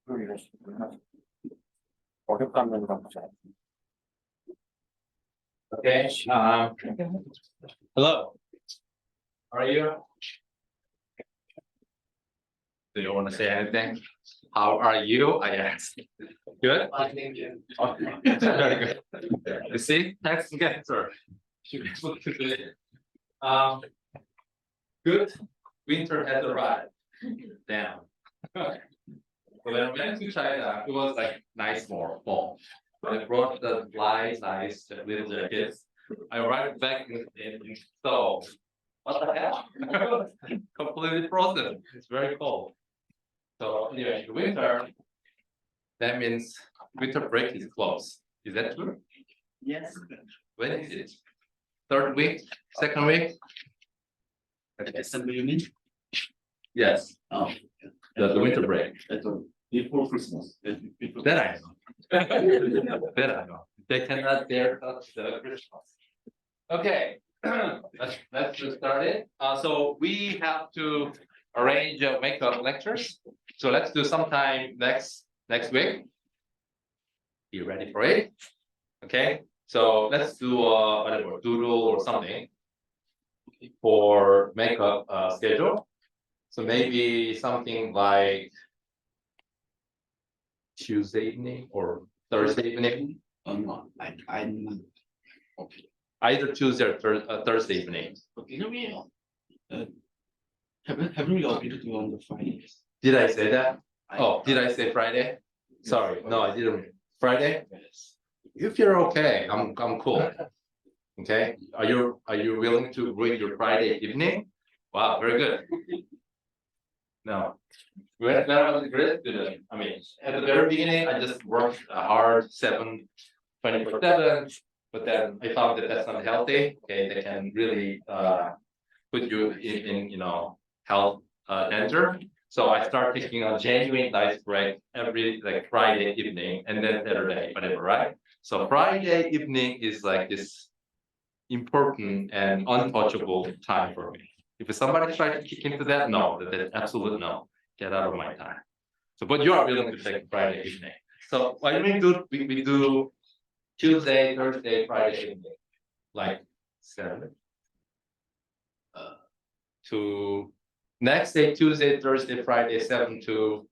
Okay. Hello. How are you? Do you want to say anything? How are you? I asked. Good. Very good. You see, next answer. Good. Winter has arrived. Damn. When I went to China, it was like nice more fall. I brought the nice little jackets. I arrived back in Seoul. What the hell? Completely frozen. It's very cold. So anyway, winter, that means winter break is close. Is that true? Yes. When is it? Third week? Second week? December, you mean? Yes. Oh, The winter break. before Christmas. That I know. That I know. They cannot dare touch the Christmas. Okay. Let's just start it. So we have to arrange makeup lectures. So let's do sometime next week. You ready for it? Okay. So let's do whatever doodle or something for makeup schedule. So maybe something like Tuesday evening or Thursday evening. No, I'm okay. Either Tuesday or Thursday evening. Okay, no, we haven't we agreed to do on the Fridays? Did I say that? Oh, did I say Friday? Sorry, no, I didn't. Friday? Yes. If you're okay, I'm cool. Okay, are you willing to read your Friday evening? Wow, very good. No, when I was a grad student, I mean, at the very beginning, I just worked hard 24/7, but then I found that that's not healthy. Okay, that can really put you in health danger. So I started taking a genuine nice break every like Friday evening and then Saturday, whatever, right? So Friday evening is like this important and untouchable time for me. If somebody tries to kick into that, no, that's absolute no. Get out of my time. So, but you are willing to take Friday evening. So what we do Tuesday, Thursday, Friday evening, like 7 to next day, Tuesday, Thursday, Friday, 7 to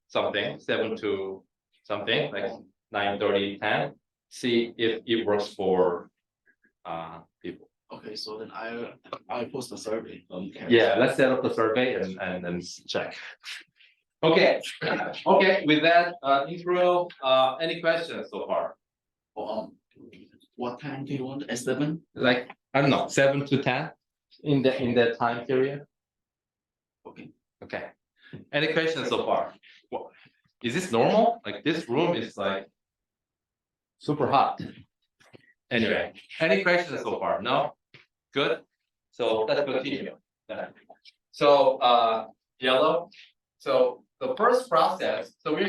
something, 7 to something like 9:30, 10. See if it works for people. Okay, so then I post a survey on KAIST. Yeah, let's set up the survey and then check. Okay. Okay, with that intro, any questions so far? What time do you want? At 7? Like, I don't know, 7 to 10 in that time period? Okay. Okay. Any questions so far? Is this normal? Like this room is like super hot. Anyway, any questions so far? No? Good. So let's continue. So yellow. So the first process, so we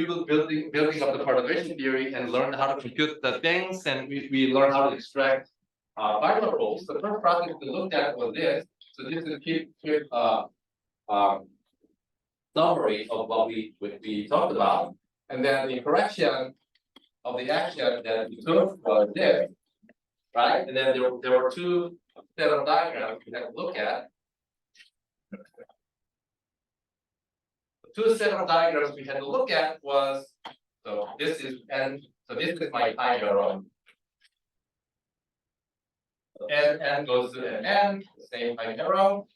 will building up the perturbation theory and learn how to compute the things, and we learn how to extract Biler rules. The first process we looked at was this. So this is a quick summary of what we talked about, and then the correction of the action that we took was this, right? And then there were two set of diagrams we had to look at. The two set of diagrams we had to look at was, so this is my time arrow. N goes to an N, same time arrow.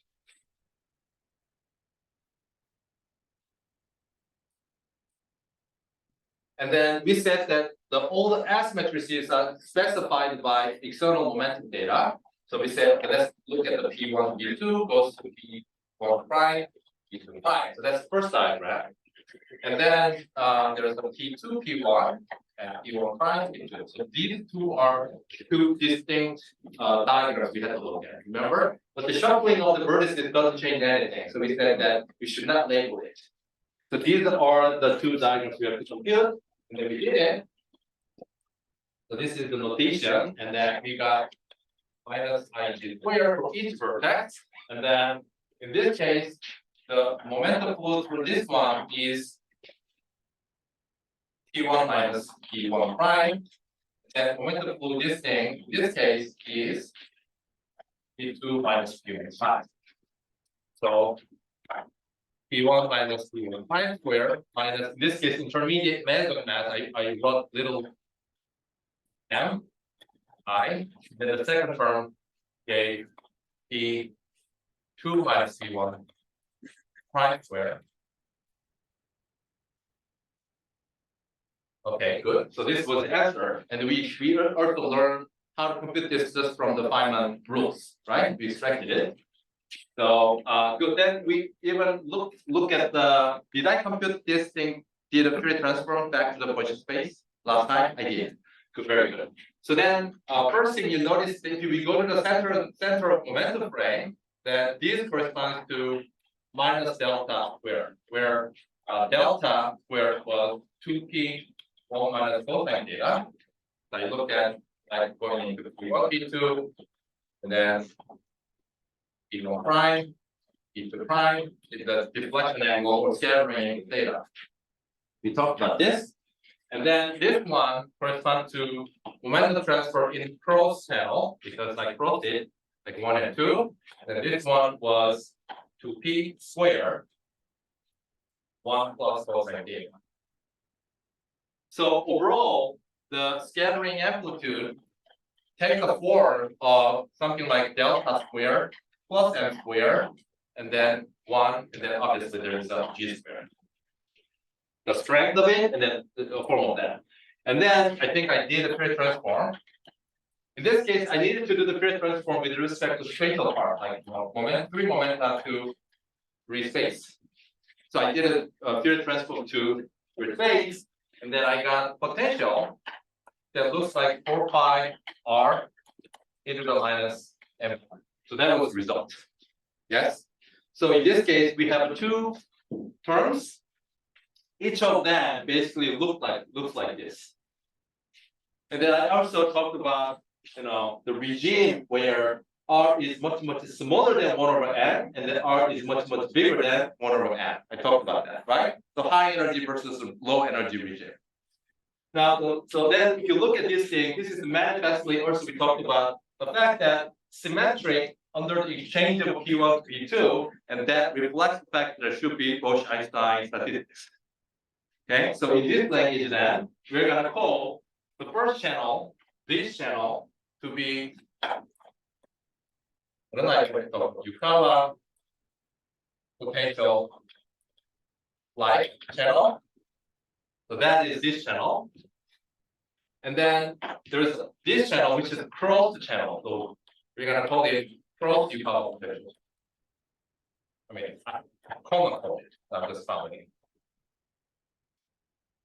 And then we said that all the S matrices are specified by external momentum data. So we said, okay, let's look at the P1, P2 goes to P1 prime, P2 prime. So that's the first diagram. And then there's a P2, P1, and P1 prime, P2. So these two are two distinct diagrams we had to look at. Remember? But the shuffling of the vertices doesn't change anything. So we said that we should not label it. So these are the two diagrams we have to compute. And then we did it. So this is the notation, and then we got minus ig squared for each vertex. And then in this case, the momentum flow through this one is T1 minus T1 prime. And momentum flow this thing, in this case, is T2 minus T1 prime. So T1 minus T1 prime square minus, in this case, intermediate method of math, I got little m I. Then the second term gave T2 minus T1 prime square. Okay, good. So this was the answer, and we also learned how to compute this just from the Feynman rules, right? We extracted it. So good. Then we even look at the. Did I compute this thing? Did a Fourier transform back to the Poisson space last time? I did. Good, very good. So then first thing you notice, if we go to the center of momentum frame, then this corresponds to minus delta squared, where delta squared was 2p 1 minus cosine theta. So you look at like going into P1, P2, and then P1 prime, P2 prime, is the deflection angle or scattering theta. We talked about this. And then this one corresponds to momentum transfer in cross channel, because I crossed it like 1 and 2. And this one was 2p squared 1 plus cosine theta. So overall, the scattering amplitude takes the form of something like delta squared plus m squared, and then 1, and then obviously there is a g squared. The strength of it, and then the form of that. And then I think I did a Fourier transform. In this case, I needed to do the Fourier transform with respect to spatial part, like three momenta to space. So I did a Fourier transform to space. And then I got potential that looks like 4 pi r into the minus m. So that was the result. Yes. So in this case, we have two terms. Each of them basically looks like this. And then I also talked about the regime where r is much smaller than 1 over n, and then r is much bigger than 1 over n. I talked about that, right? So high energy versus low energy regime. Now, so then if you look at this thing, this is manifestly also we talked about the fact that symmetric under the exchange of P1 to P2, and that reflects the fact that there should be Bose-Einstein statistics. Okay, so in this language then, we're gonna call the first channel, this channel, to be Yukawa potential light channel. So that is this channel. And then there's this channel, which is cross channel. So we're gonna call it cross Yukawa potential. I mean, Coleman called it. I'm just following.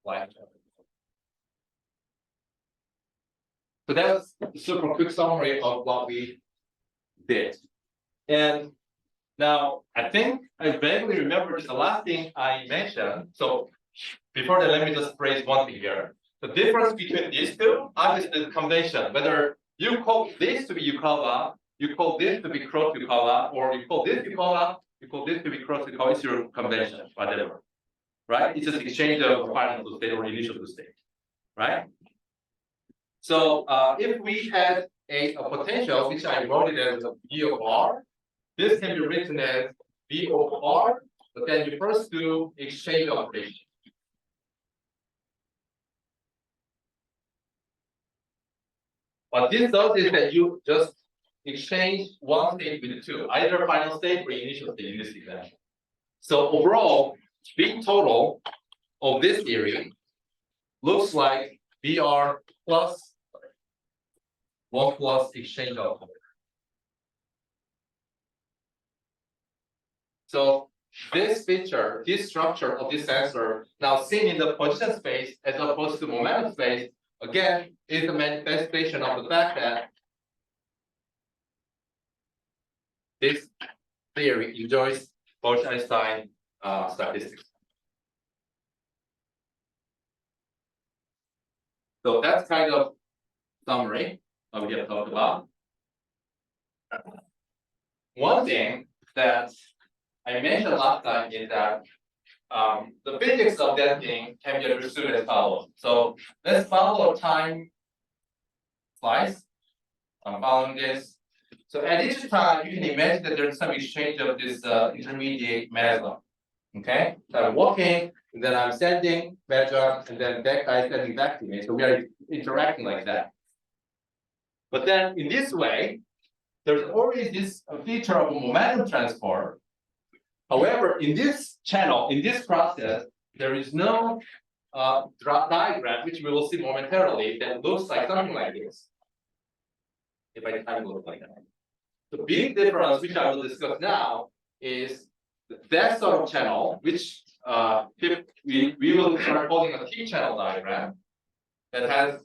Light channel. So that's a super quick summary of what we did. And now I think I vaguely remember the last thing I mentioned. So before that, let me just phrase one thing here. The difference between these two, obviously the convention, whether you call this to be Yukawa, you call this to be cross Yukawa, or you call this Yukawa, you call this to be cross Yukawa, it's your convention, whatever. Right? It's just exchange of final state or initial state. Right? So if we had a potential, which I wrote it as V of R, this can be written as V of R, but then you first do exchange operation. What this does is that you just exchange one state with two, either final state or initial state in this example. So overall, V total of this area looks like VR plus 1 plus exchange operator. So this feature, this structure of this sensor, now seen in the position space as opposed to momentum space, again, is a manifestation of the fact that this theory enjoys Bose-Einstein statistics. So that's kind of summary of what we have talked about. One thing that I mentioned last time is that the physics of that thing can be understood as follows. So let's follow a time slice. I'm following this. So at each time, you can imagine that there's some exchange of this intermediate meson. Okay, so I'm walking, and then I'm sending meson, and then that guy is sending back to me. So we are interacting like that. But then in this way, there's always this feature of a momentum transfer. However, in this channel, in this process, there is no diagram, which we will see momentarily, that looks like something like this. If I kind of look like that. The big difference, which I will discuss now, is that sort of channel, which we will start calling a T-channel diagram, that has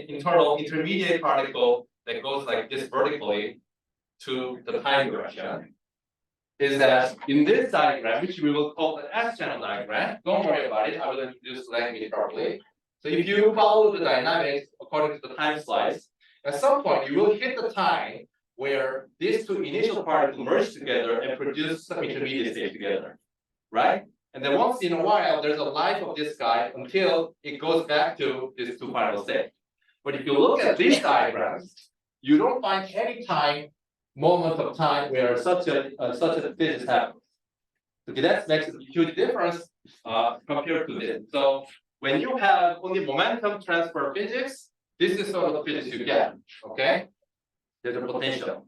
internal intermediate particle that goes like this vertically to the time direction. Is that in this diagram, which we will call the S-channel diagram, don't worry about it, I will introduce language properly. So if you follow the dynamics according to the time slice, at some point you will hit the time where these two initial particles merge together and produce some intermediate state together, right? And then once in a while, there's a life of this guy until it goes back to this two final state. But if you look at these diagrams, you don't find any time moment of time where such a physics happens. Okay, that makes a huge difference compared to this. So when you have only momentum transfer physics, this is sort of the physics you get. Okay, there's a potential.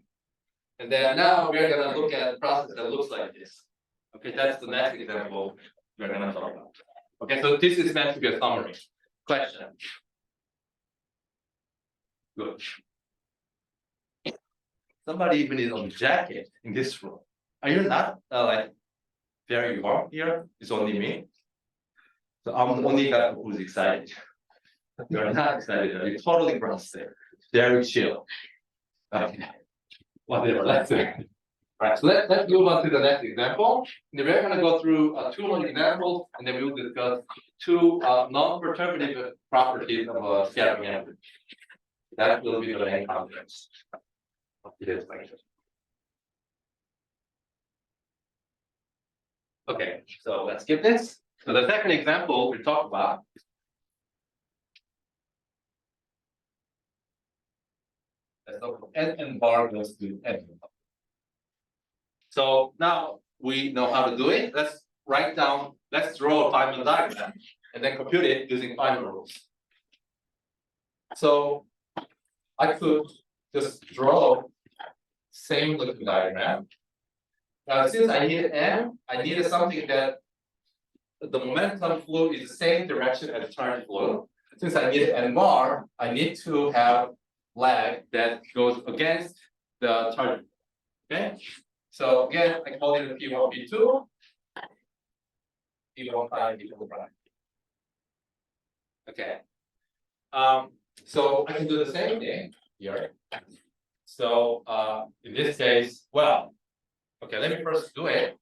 And then now we're gonna look at a process that looks like this. Okay, that's the next example we're gonna talk about. Okay, so this is meant to be a summary. Question. Good. Somebody even is on jacket in this room. Are you not like very warm here? It's only me. So I'm the only guy who's excited. You're not excited. You're totally grounded. Very chill. Okay. Whatever. Let's do it. Right. So let's move on to the next example. And we're going to go through 2 more examples, and then we will discuss 2 non-perturbative properties of a scattering average. That will be the main conference. Okay, so let's skip this. So the second example we talk about n bar goes to n. So now we know how to do it. Let's write down, let's draw a Feynman diagram and then compute it using Feynman rules. So I could just draw same looking diagram. Now, since I needed n, I needed something that the momentum flow is the same direction as charge flow. Since I needed n bar, I need to have lag that goes against the charge. Okay. So again, I call it a P1, P2, P1 prime, P2 prime. Okay. So I can do the same thing here. So in this case, well, okay, let me first do it.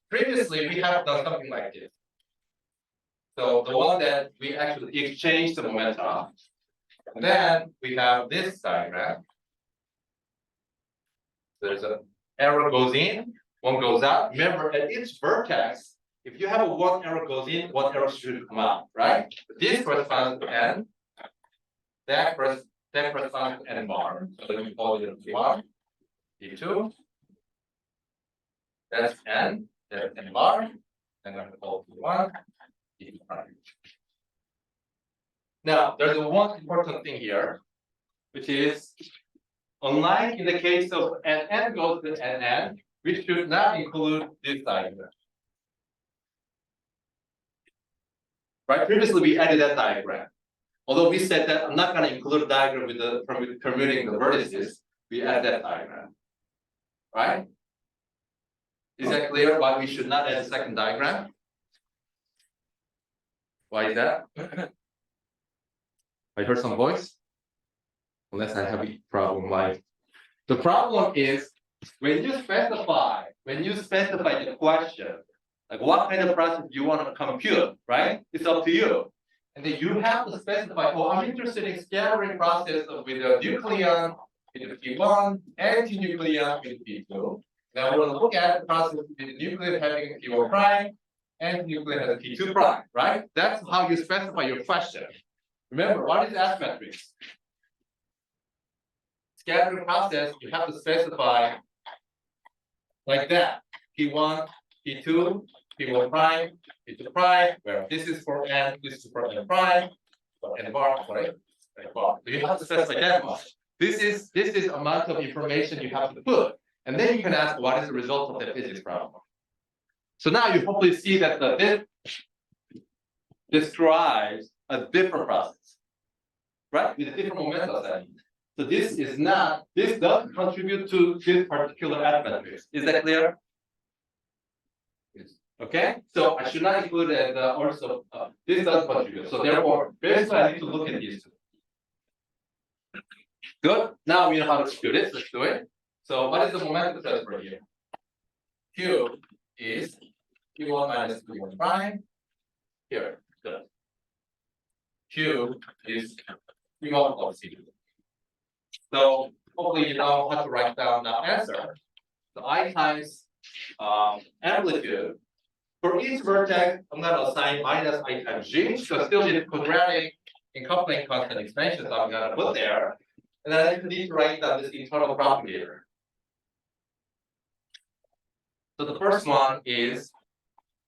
Previously, we have done something like this. So the one that we actually exchanged the momentum. And then we have this diagram. There's an arrow goes in, one goes out. Remember, at each vertex, if you have a one arrow goes in, one arrow should come out, right? This corresponds to n. That corresponds to n bar. So let me call it P1, P2. That's n. That's n bar. And I'm going to call P1, P2 prime. Now, there's one important thing here, which is, unlike in the case of n goes to n, we should not include this diagram. Right? Previously, we added that diagram. Although we said that I'm not going to include a diagram with the permuting the vertices, we add that diagram. Right? Is that clear why we should not add a second diagram? Why is that? I heard some voice. Unless I have a problem, like the problem is when you specify the question, like what kind of process you want to compute, right? It's up to you. And then you have to specify, oh, I'm interested in scattering process with a nucleon with P1, anti-nucleon with P2. Now we're going to look at the process with the nucleus having P1 prime and the nucleus has P2 prime, right? That's how you specify your question. Remember, what is S matrix? Scattering process, you have to specify like that. P1, P2, P1 prime, P2 prime, where this is for N, this is for N prime, for N bar, sorry, N bar. So you have to specify that much. This is amount of information you have to put. And then you can ask what is the result of the physics problem. So now you hopefully see that this describes a different process, right? With a different momentum setting. So this doesn't contribute to this particular S matrix. Is that clear? Yes. Okay, so I should not include it also this doesn't contribute. So therefore, basically I need to look at these two. Good. Now we know how to do this. Let's do it. So what is the momentum transfer here? Q is Q1 minus Q1 prime. Here. Good. Q is Q1 plus C2. So hopefully you know how to write down the answer. So I times amplitude. For each vertex, I'm going to assign minus I times G. So still the quadratic and coupling constant expansion, so I'm going to put there. And then I need to write down this internal propagator. So the first one is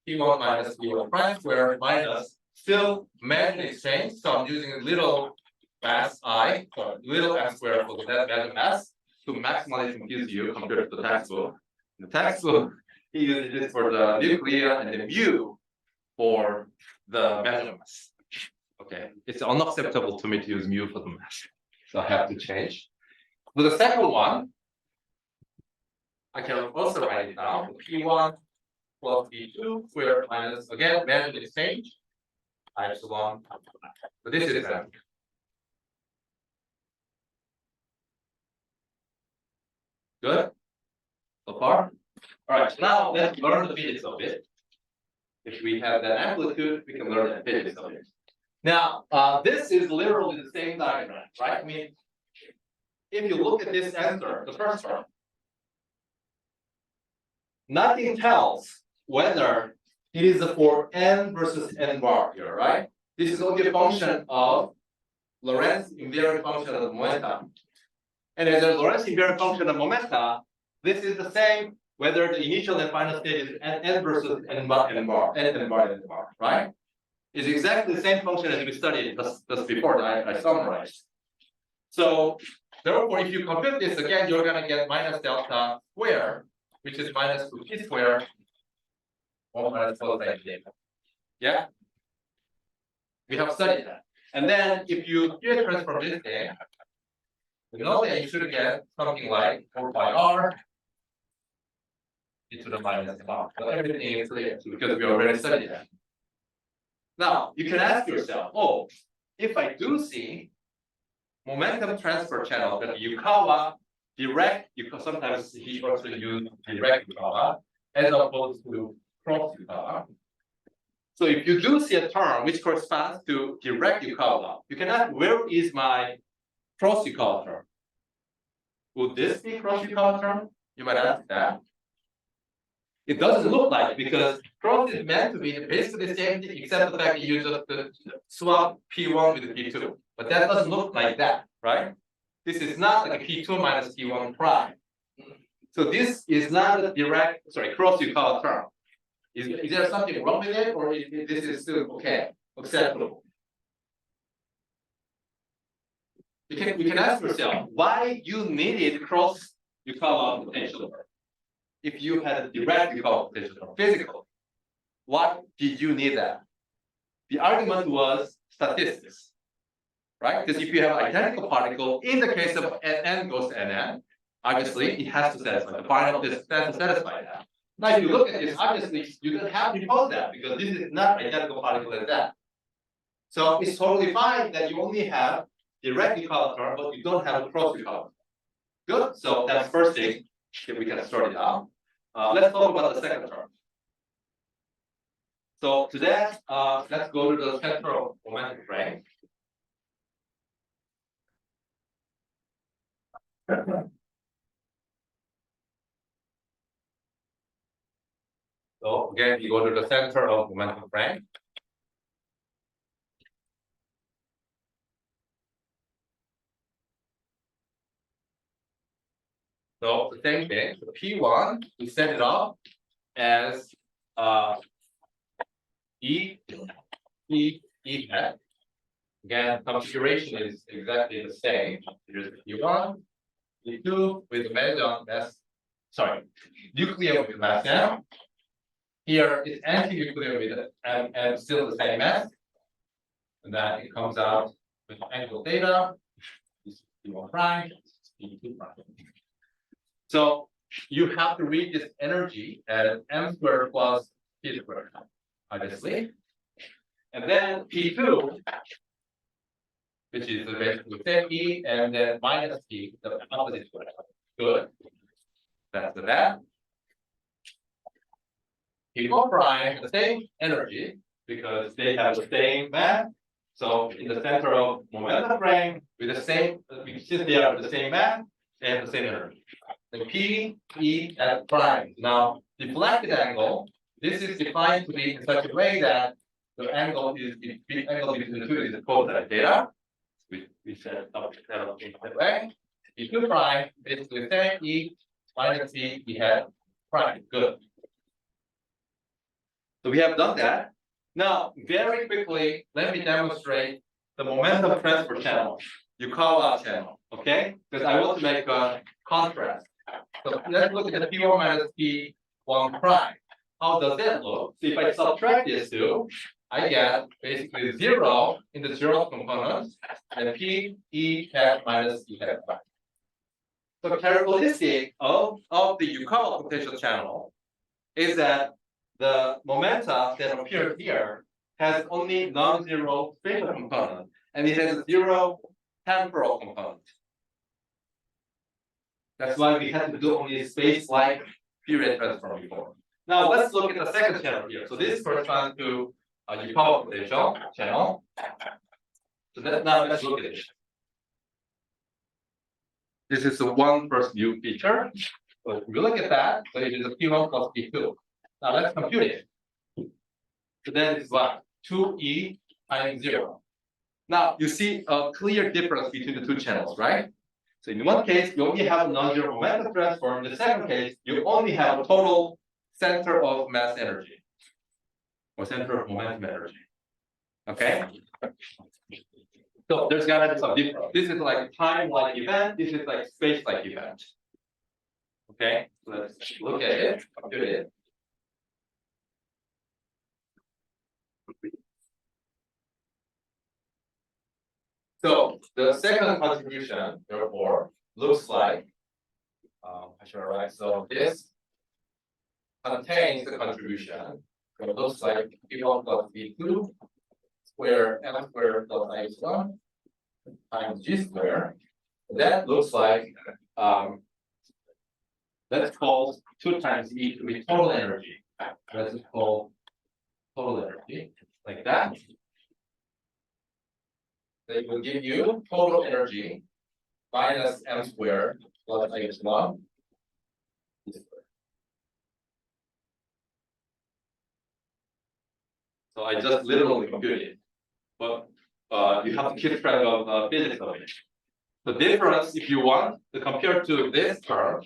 P1 minus P1 prime squared minus still magnitude exchange. So I'm using a little mass I, or little m squared for that magnitude mass to maximally confuse you compared to the textbook. In the textbook, he uses this for the nuclear and the mu for the magnitude mass. Okay, it's unacceptable to me to use mu for the mass. So I have to change. For the second one, I can also write it down. P1 plus P2 squared minus, again, magnitude exchange, times 1. But this is that. Good? So far? All right, now let's learn the physics of it. If we have that amplitude, we can learn the physics of it. Now, this is literally the same diagram, right? I mean, if you look at this answer, the first term, nothing tells whether it is for n versus n bar here, right? This is only a function of Lorentz invariant function of momentum. And as a Lorentz invariant function of momentum, this is the same whether the initial and final state is n versus n bar, right? It's exactly the same function as we studied just before that I summarized. So therefore, if you compute this again, you're going to get minus delta square, which is minus 2p squared, 1 minus cosine theta. Yeah? We have studied that. And then if you transform this thing, you know that you should get something like 4 pi r e to the minus r. So everything is clear because we already studied that. Now, you can ask yourself, oh, if I do see momentum transfer channel that Yukawa direct, sometimes he also use direct Yukawa as opposed to cross Yukawa. So if you do see a term which corresponds to direct Yukawa, you can ask, where is my cross Yukawa term? Would this be cross Yukawa term? You might ask that. It doesn't look like it because cross is meant to be basically the same thing except the fact that you just swap P1 with P2. But that doesn't look like that, right? This is not like P2 minus P1 prime. So this is not a direct, cross Yukawa term. Is there something wrong with it, or this is still okay, acceptable? You can ask yourself why you needed cross Yukawa potential. If you had a direct Yukawa potential, physical, why did you need that? The argument was statistics, right? Because if you have identical particle, in the case of n goes to nn, obviously it has to satisfy the final has to satisfy that. Now, if you look at this, obviously you don't have to pose that because this is not identical particle as that. So it's totally fine that you only have direct Yukawa term, but you don't have a cross Yukawa. Good. So that's first thing. We can sort it out. Let's talk about the second term. So to that, let's go to the central momentum frame. So again, you go to the center of momentum frame. So the same thing, the P1, we set it up as E hat. Again, configuration is exactly the same. Here's P1, P2 with meson mass, sorry, nuclear with mass M. Here it's anti-nuclear with and still the same mass. And then it comes out with angle theta, P1 prime, P2 prime. So you have to read this energy as m squared plus p squared, obviously. And then P2, which is basically same E, and then minus P, the opposite square. Good. That's the that. P4 prime, the same energy, because they have the same mass. So in the center of momentum frame, with the same, since they are the same mass, they have the same energy. The P, E, and prime. Now, deflected angle, this is defined to be in such a way that the angle is the angle between the two is cosine theta. We set up in that way. E2 prime, basically the same E minus E, we have prime. Good. So we have done that. Now, very quickly, let me demonstrate the momentum transfer channel. You call out channel, okay? Because I want to make a contrast. So let's look at the P1 minus P1 prime. How does that look? So if I subtract these two, I get basically 0 in the 0th component and P E hat minus E hat prime. So characteristic of the Yukawa potential channel is that the momenta that appears here has only non-zero spatial component and it has a 0 temporal component. That's why we had to do only space-like Fourier transform before. Now let's look at the second channel here. So this corresponds to a Yukawa potential channel. So now let's look at it. This is the one first view feature. So if we look at that, so it is a P1 plus P2. Now let's compute it. So then it's what? 2E times 0. Now you see a clear difference between the two channels, right? So in one case, you only have a non-zero momentum transfer. In the second case, you only have a total center of mass energy or center of momentum energy. Okay? So there's gotta be some difference. This is like time-like event. This is like space-like event. Okay? So let's look at it, compute it. So the second contribution, therefore, looks like, I should write, so this contains the contribution. So it looks like P1 plus P2 square M square plus I1 times G square. That looks like, let's call 2 times E to be total energy. Let's call total energy, like that. They will give you total energy minus M squared plus I1. So I just literally computed it, but you have to keep track of physics of it. The difference, if you want to compare to this term,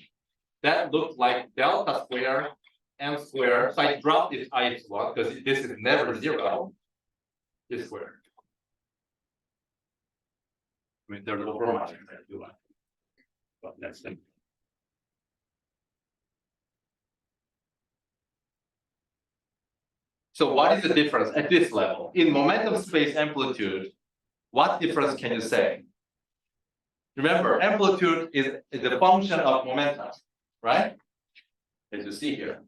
that looks like delta square M square. So I dropped this I1 because this is never 0. This square. I mean, there's no much that you like, but that's it. So what is the difference at this level? In momentum space amplitude, what difference can you say? Remember, amplitude is the function of momentum, right? As you see here.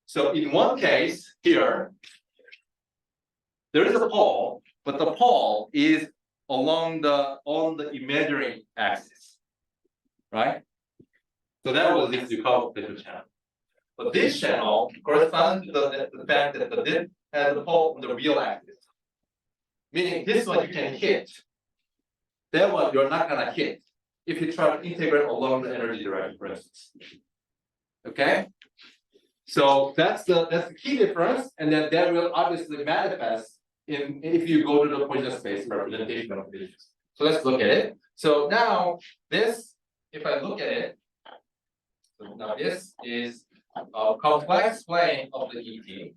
So in one case here, there is a pole, but the pole is on the imaginary axis, right? So that was this Yukawa potential channel. But this channel corresponds to the fact that this has a pole on the real axis. Meaning this one you can hit. That one you're not gonna hit if you try to integrate along the energy direction, for instance. Okay? So that's the key difference, and then that will obviously manifest in if you go to the Position space representation of digits. So let's look at it. So now this, if I look at it, so now this is a complex plane of the ET,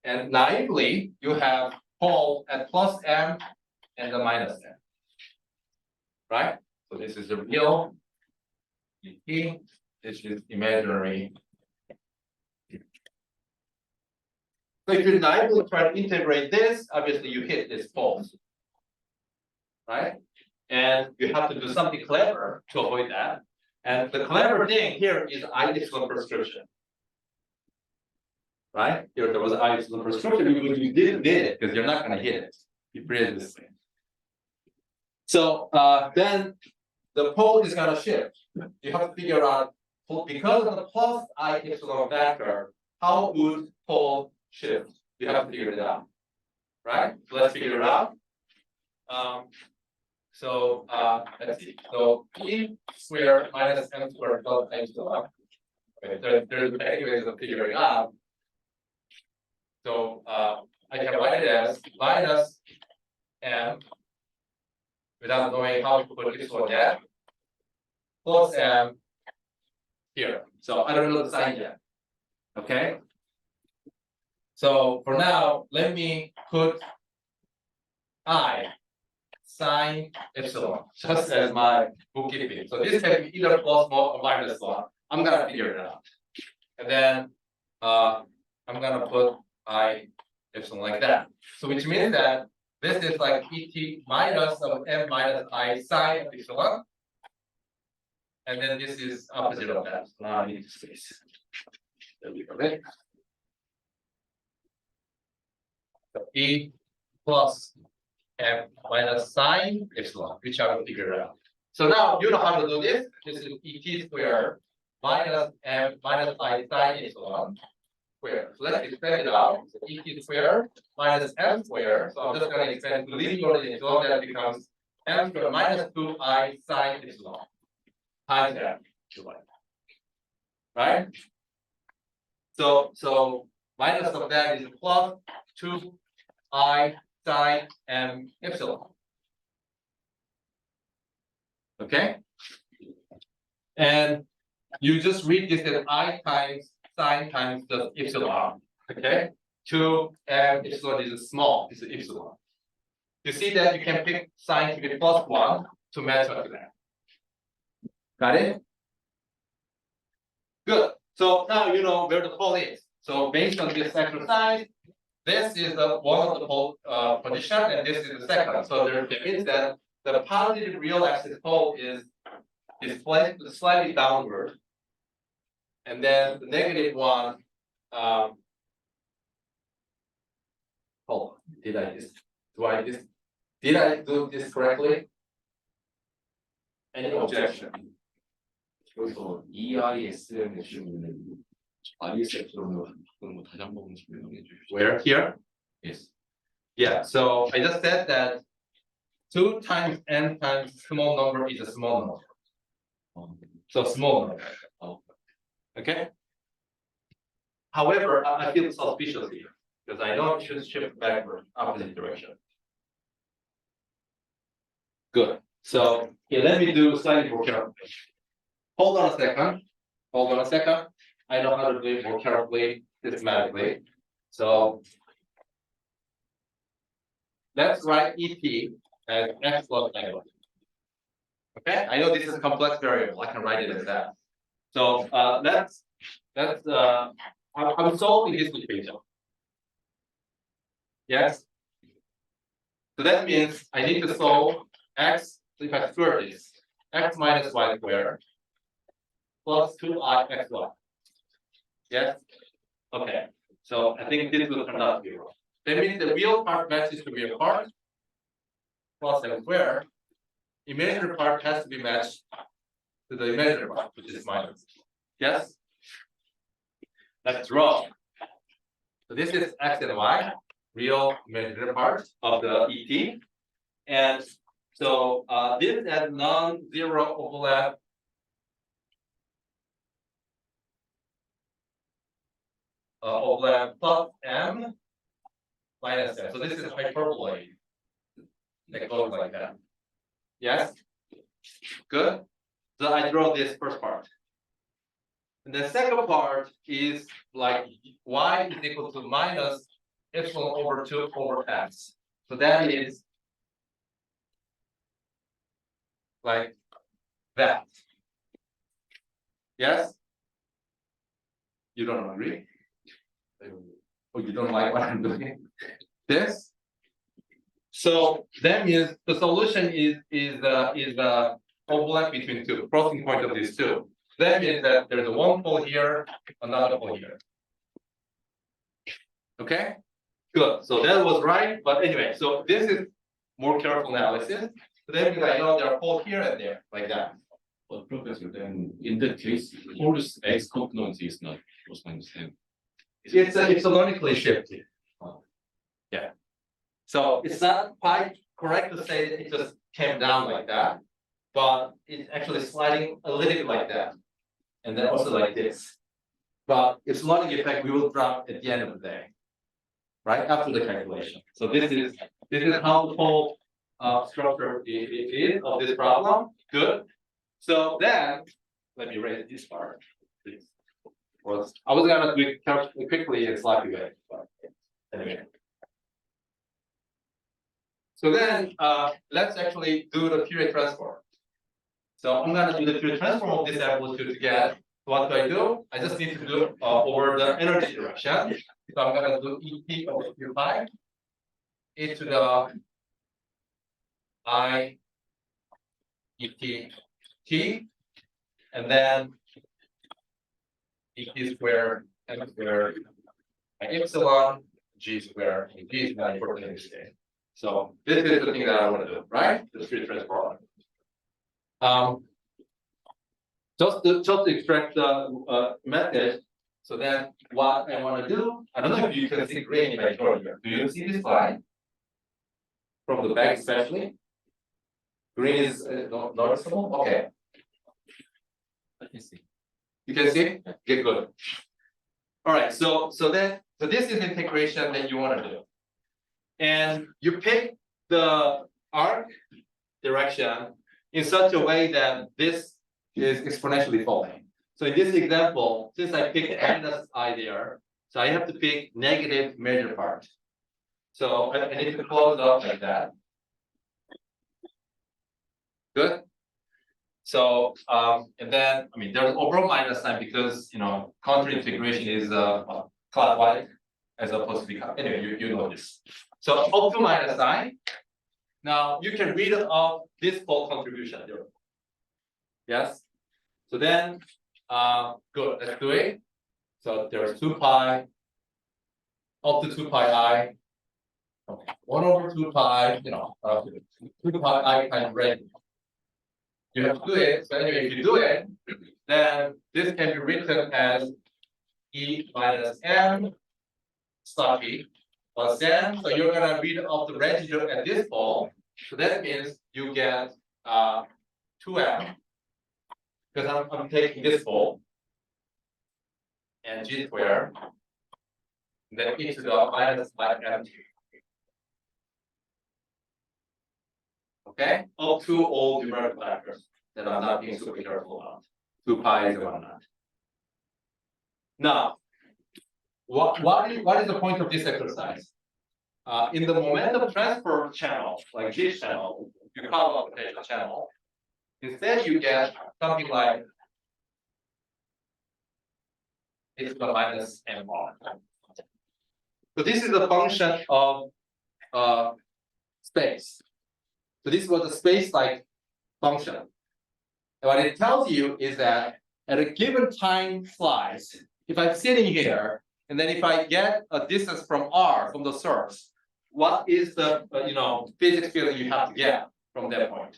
and naively you have pole at plus m and the minus m, right? So this is the real ET. This is imaginary. So if you naively try to integrate this, obviously you hit this pole, right? And you have to do something clever to avoid that. And the clever thing here is I epsilon prescription, right? Here there was I epsilon prescription, you did it because you're not going to hit it. You create this thing. So then the pole is going to shift. You have to figure out, because of the plus I epsilon factor, how would pole shift? You have to figure it out, right? So let's figure it out. So let's see. So E squared minus m squared plus I epsilon. Okay, there's many ways of figuring out. So I can write it as minus m without knowing how to put epsilon yet, plus m here. So I don't know the sign yet. Okay. So for now, let me put I sine epsilon just as my bookkeeping. So this can be either plus or minus 1. I'm gonna figure it out. And then I'm gonna put I epsilon like that. So which means that this is like ET minus of m minus I sine epsilon. And then this is opposite of that. So now I need to space. There we go. So E plus m minus sine epsilon, which I will figure out. So now you know how to do this. This is ET squared minus m minus I sine epsilon squared. So let's expand it out. So ET squared minus m squared. So I'm just going to expand to linearly epsilon. That becomes m squared minus 2I sine epsilon times m. Right? So minus of that is plus 2I sine m epsilon. Okay? And you just read this as I times sine times the epsilon. Okay? 2 m epsilon is small, it's epsilon. You see that you can pick sine to be plus 1 to match up to that. Got it? Good. So now you know where the pole is. So based on this exercise, this is the one of the pole position, and this is the second. So there means that the positive real axis pole is slightly downward, and then the negative one. Hold on. Did I do this correctly? Any objection? 그래서 EISM의 질문은 ISF로는 다시 한 번 설명해 주시죠. Where? Here? Yes. Yeah, so I just said that 2 times n times small number is a small number. So small number. Okay? However, I feel suspicious here because I know it should shift backward, opposite direction. Good. So here, let me do slightly more carefully. Hold on a second. Hold on a second. I know how to do it more carefully, systematically. So let's write ET as x plus negative. Okay, I know this is a complex variable. I can write it as that. So I'm solving this equation. Yes. So that means I need to solve x. So if I square this, x minus y squared plus 2I xy. Yes. Okay. So I think this will turn out to be wrong. That means the real part matches the real part plus m squared. Imaginary part has to be matched to the imaginary part, which is minus. Yes? That's wrong. So this is x and y, real imaginary part of the ET. And so this has non-zero overlap overlap plus m minus n. So this is hyperbole that goes like that. Yes? Good? So I draw this first part. And the second part is like y is equal to minus epsilon over 2 over x. So that is like that. Yes? You don't agree? Or you don't like what I'm doing? This? So that means the solution is the overlap between two, crossing point of these two. That means that there's a one pole here, another pole here. Okay? Good. So that was right. But anyway, so this is more careful analysis. So that means I know there are poles here and there, like that. But Professor, then in that case, force x component is not plus minus m. It's logically shifted. Yeah. So it's not quite correct to say that it just came down like that, but it's actually sliding a little bit like that, and then also like this. But its logic effect we will drop at the end of the day, right after the calculation. So this is how the whole structure is of this problem. Good. So then let me raise this part, please. I was gonna do it quickly and slightly way, but anyway. So then let's actually do the Fourier transform. So I'm gonna do the Fourier transform of this amplitude to get what do? I just need to do over the energy direction. So I'm gonna do EP over Q pi e to the I et t, and then et squared m squared by epsilon g squared, and g is not important in this case. So this is the thing that I want to do, right? The Fourier transform. Just to extract the method. So then what I want to do, I don't know if you can see green if I draw here. Do you see this line? From the back especially? Green is noticeable? Okay. I can see. You can see? Okay, good. All right, so this is integration that you want to do. And you pick the arc direction in such a way that this is exponentially falling. So in this example, since I picked minus I there, so I have to pick negative major part. So I need to close up like that. Good. So and then I mean there's overall minus sign because counter integration is clockwise as opposed to the anyway you know this. So up to minus sign. Now you can read off this whole contribution there. Yes. So then good, let's do it. So there's 2 pi up to 2 pi I. Okay. 1 over 2 pi, 2 pi I times red. You have to do it. So anyway, if you do it, then this can be written as E minus M star P plus N. So you're gonna read off the residue at this pole. So that means you get 2M. Because I'm taking this pole and G squared, then e to the minus M. Okay, up to all numerical factors that I'm not being super careful about. 2 pi and whatnot. Now, what is the point of this exercise? In the momentum transfer channel, like this channel, you call up potential channel. Instead, you get something like e to the minus m r. So this is a function of space. So this was a space-like function. And what it tells you is that at a given time slice, if I'm sitting here, and then if I get a distance from r from the source, what is the physics feeling you have to get from that point?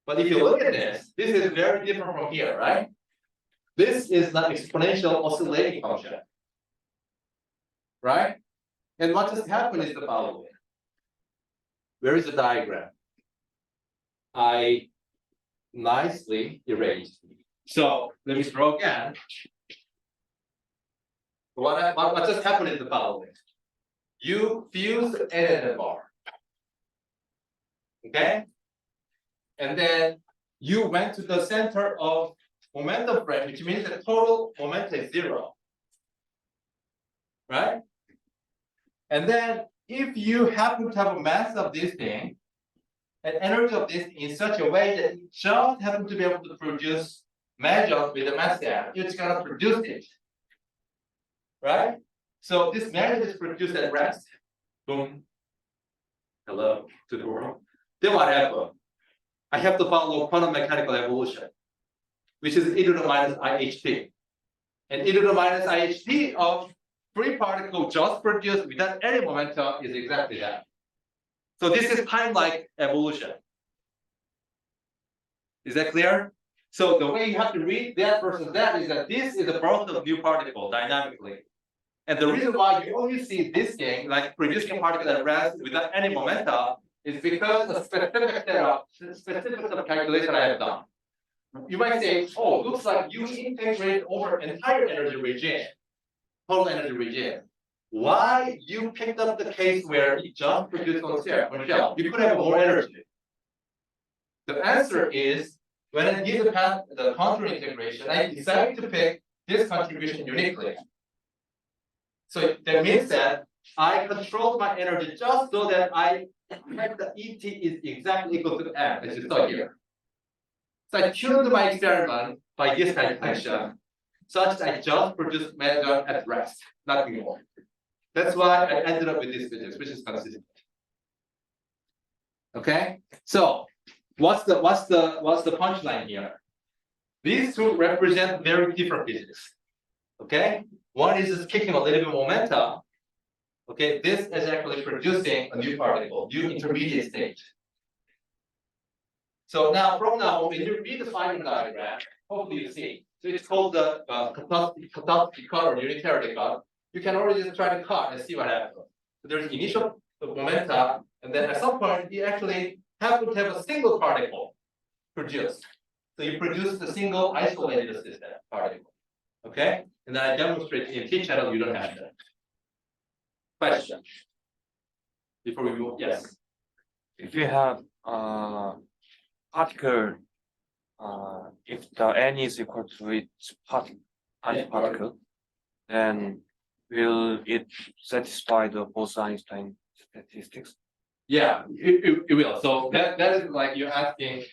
But if you look at this is very different from here, right? This is an exponential oscillating function, right? And what just happened is the following. Where is the diagram? I nicely erased. So let me draw again. What just happened is the following. You fused N and bar. Okay? And then you went to the center of momentum frame, which means the total momentum is 0. Right? And then if you happen to have a mass of this thing, an energy of this in such a way that it just happen to be able to produce measures with the mass M, it's gonna produce it. Right? So this measure is produced at rest. Boom. Hello to the world. Then what happens? I have to follow quantum mechanical evolution, which is e to the minus IHT. And e to the minus IHT of free particle just produced without any momentum is exactly that. So this is time-like evolution. Is that clear? So the way you have to read that versus that is that this is the birth of new particle dynamically. And the reason why you only see this thing, like producing particle that rests without any momentum, is because the specific set of calculation I have done. You might say, oh, looks like you integrate over entire energy regime, total energy regime. Why you picked up the case where it just produced on shell? You could have more energy. The answer is when I did the contour integration, I decided to pick this contribution uniquely. So that means that I controlled my energy just so that I expect the ET is exactly equal to M, as you saw here. So I tuned my experiment by this calculation, such that I just produced measure at rest, nothing more. That's why I ended up with this physics, which is consistent. Okay, so what's the punchline here? These two represent very different physics. Okay, one is just kicking a little bit of momentum. Okay, this is actually producing a new particle, new intermediate state. So now, from now on, when you read the final diagram, hopefully you see. So it's called the catastrophe cut or unitarity cut. You can already just try to cut and see what happens. So there's initial momentum, and then at some point, you actually happen to have a single particle produced. So you produce the single isolated system particle. Okay? And then I demonstrate in T channel, you don't have that. Question. Before we move, yes. If you have particle, if the n is equal to its particle, then will it satisfy the Bose-Einstein statistics? Yeah, it will. So that is like you're asking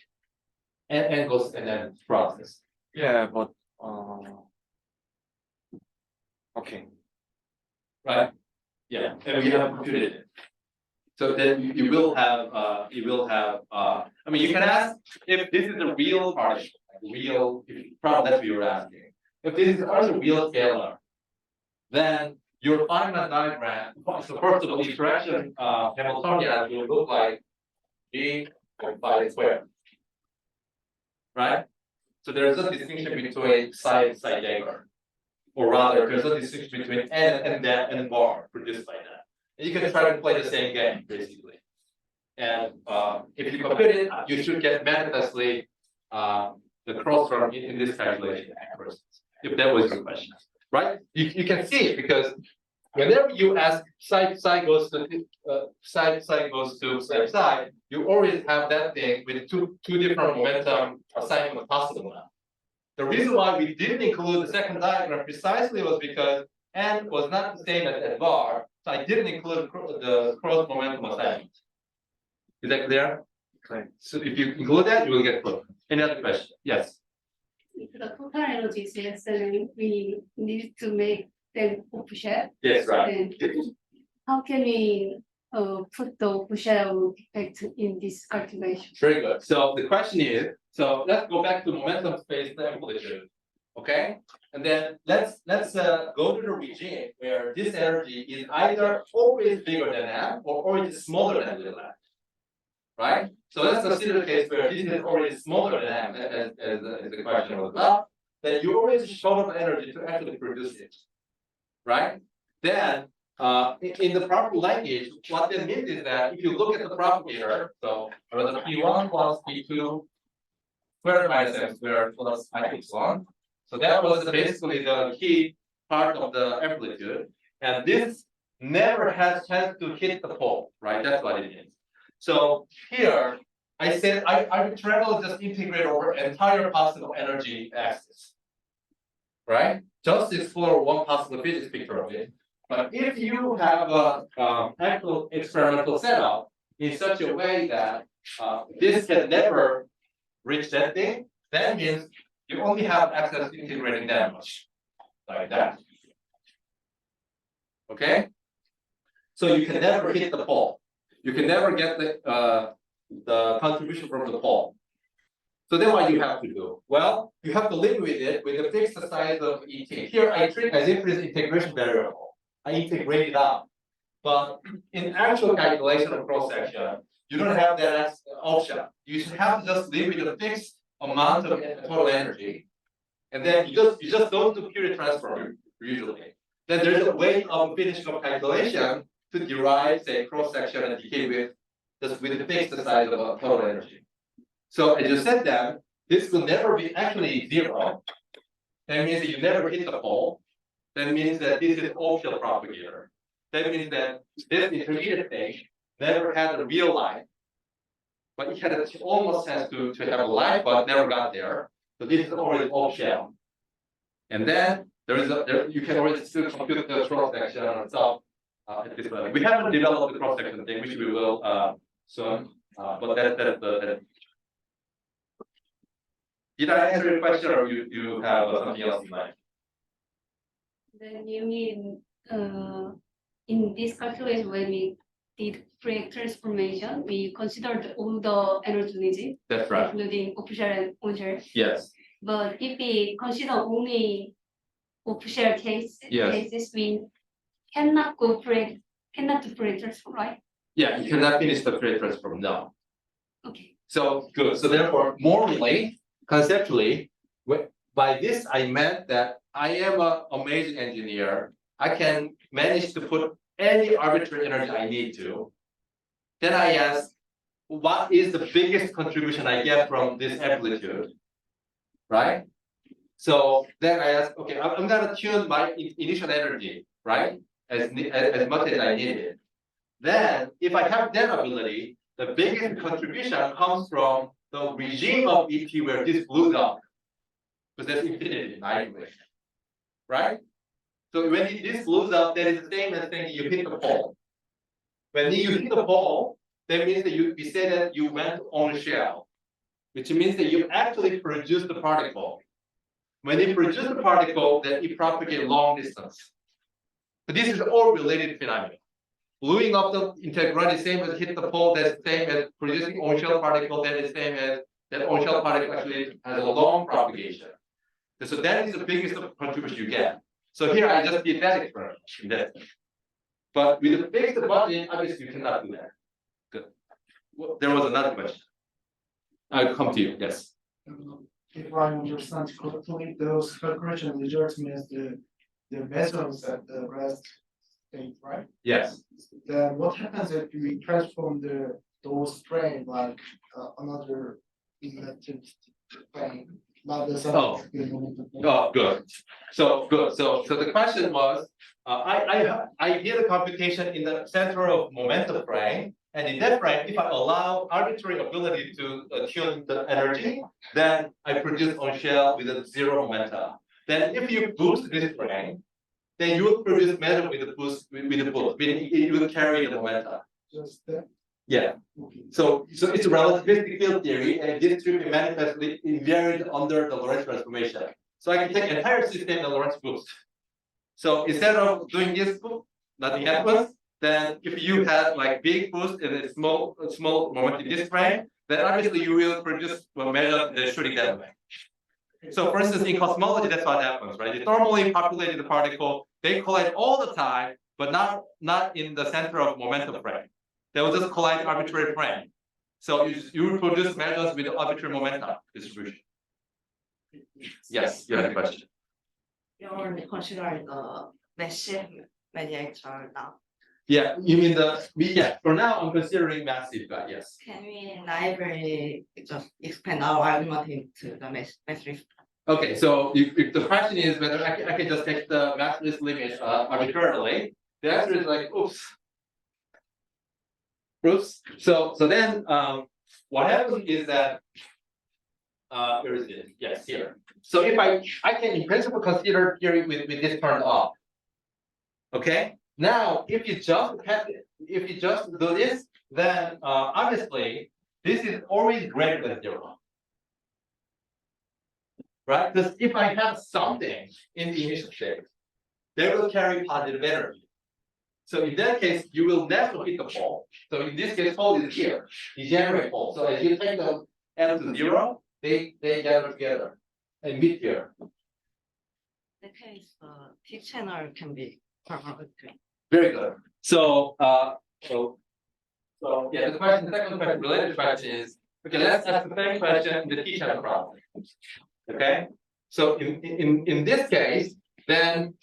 angles and then process. Yeah, but okay. Right? Yeah, and we have computed it. So then you will have I mean you can ask if this is a real particle, probably that's what you're asking. If this is also a real scalar, then your Feynman diagram, so first of all, the interaction Hamiltonian will look like G pi squared. Right? So there's a distinction between psi diagram. Or rather, there's a distinction between n and that and bar produced by that. And you can try to play the same game, basically. And if you compute it, you should get manifestly the cross term in this calculation accuracy, if that was your question. Right? You can see it because whenever you ask psi goes to psi, you always have that thing with two different momentum assignment possible now. The reason why we didn't include the second diagram precisely was because n was not the same as bar, so I didn't include the cross momentum assignment. Is that clear? Okay. So if you include that, you will get close. Any other question? Yes. If the total energy is less, then we need to make them off-shell. Yes, right. Then how can we put the off-shell effect in this calculation? Very good. So the question is, so let's go back to momentum space amplitude. Okay, and then let's go to the regime where this energy is either always bigger than m or always smaller than little m. Right? So let's consider the case where this is already smaller than m, as the question was about. Then you always short of energy to actually produce it. Right? Then in the proper language, what that means is that if you look at the propagator, so the P1 plus P2 squared minus m squared plus I epsilon. So that was basically the key part of the amplitude, and this never has chance to hit the pole, right? That's what it is. So here, I said I arbitrarily just integrate over entire possible energy axis, right? Just explore one possible physics picture of it. But if you have a actual experimental setup in such a way that this can never reach that thing, that means you only have access to integrating that much, like that. Okay? So you can never hit the pole. You can never get the contribution from the pole. So then what you have to do? Well, you have to live with it with a fixed size of ET. Here I treat as if it's integration variable. I integrate it out. But in actual calculation of cross section, you don't have that option. You should have to just live with a fixed amount of total energy. And then you just don't do Fourier transform usually. Then there's a way of finishing up calculation to derive, say, cross section and decay with just with the fixed size of total energy. So as you said that, this will never be actually zero. That means that you never hit the pole. That means that this is optional propagator. That means that this intermediate thing never had a real life, but it had almost chance to have a life, but never got there. So this is already optional. And then you can already still compute the cross section on itself at this level. We haven't developed the cross section thing, which we will soon. But that's the. Did I answer your question, or you have something else in mind? Then you mean in this calculation when we did Fourier transformation, we considered all the energy release, That's right. including off-shell and on-shell. Yes. But if we consider only off-shell cases, we cannot do Fourier transform, right? Yeah, you cannot finish the Fourier transform now. Okay. So good. So therefore, morally, conceptually, by this I meant that I am an amazing engineer. I can manage to put any arbitrary energy I need to. Then I ask, what is the biggest contribution I get from this amplitude? Right? So then I ask, okay, I'm gonna tune my initial energy, right? As much as I need it. Then if I have that ability, the biggest contribution comes from the regime of ET where this blows up. Because there's infinity in my equation. Right? So when this blows up, that is the same as saying you hit the pole. When you hit the pole, that means that we say that you went on shell, which means that you actually produced the particle. When you produce the particle, then it propagates long distance. So this is all related phenomena. Blowing up the integral is the same as hit the pole, that's the same as producing on-shell particle, that is the same as that on-shell particle actually has a long propagation. So that is the biggest contribution you get. So here I just did that experiment. But with the fixed budget, obviously you cannot do that. Good. Well, there was another question. I'll come to you, yes. If I understand correctly, those calculation results means the vessels at the rest state, right? Yes. Then what happens if we transform those frame like another electric frame, not the same? Oh, good. So good. So the question was, I did a computation in the center of momentum frame, and in that frame, if I allow arbitrary ability to tune the energy, then I produce on shell with a zero momentum. Then if you boost this frame, then you will produce matter with the boost, meaning it will carry the momentum. Just that. Yeah. Okay. So it's a relativistic field theory, and this will be manifestly invariant under the Lorentz transformation. So I can take entire system and Lorentz boost. So instead of doing this boost, nothing happens. Then if you have like big boost and a small moment in this frame, then obviously you will produce a measure that's shooting that way. So for instance, in cosmology, that's what happens, right? You normally populated the particle, they collide all the time, but not in the center of momentum frame. They will just collide arbitrary frame. So you produce measures with arbitrary momentum distribution. Yes, you had a question. You're considering the massive mediator now. Yeah, you mean yeah, for now I'm considering massive, but yes. Can we library just expand our argument into the massive Okay, so if the question is whether I can just take the massless limit arbitrarily, the answer is like, oops. Oops. So then what happens is that where is it? Yes, here. So if I can in principle consider here with this turned off. Okay. Now if you just do this, then obviously this is always greater than 0. Right? Because if I have something in the initial state, they will carry positive energy. So in that case, you will never hit the pole. So in this case, pole is here, degenerate pole. So as you take the n to 0, they gather together and meet here. The case, T channel can be permanent. Very good. So yeah, the second question, related question is, okay, let's ask the same question in the T channel problem. Okay, so in this case, then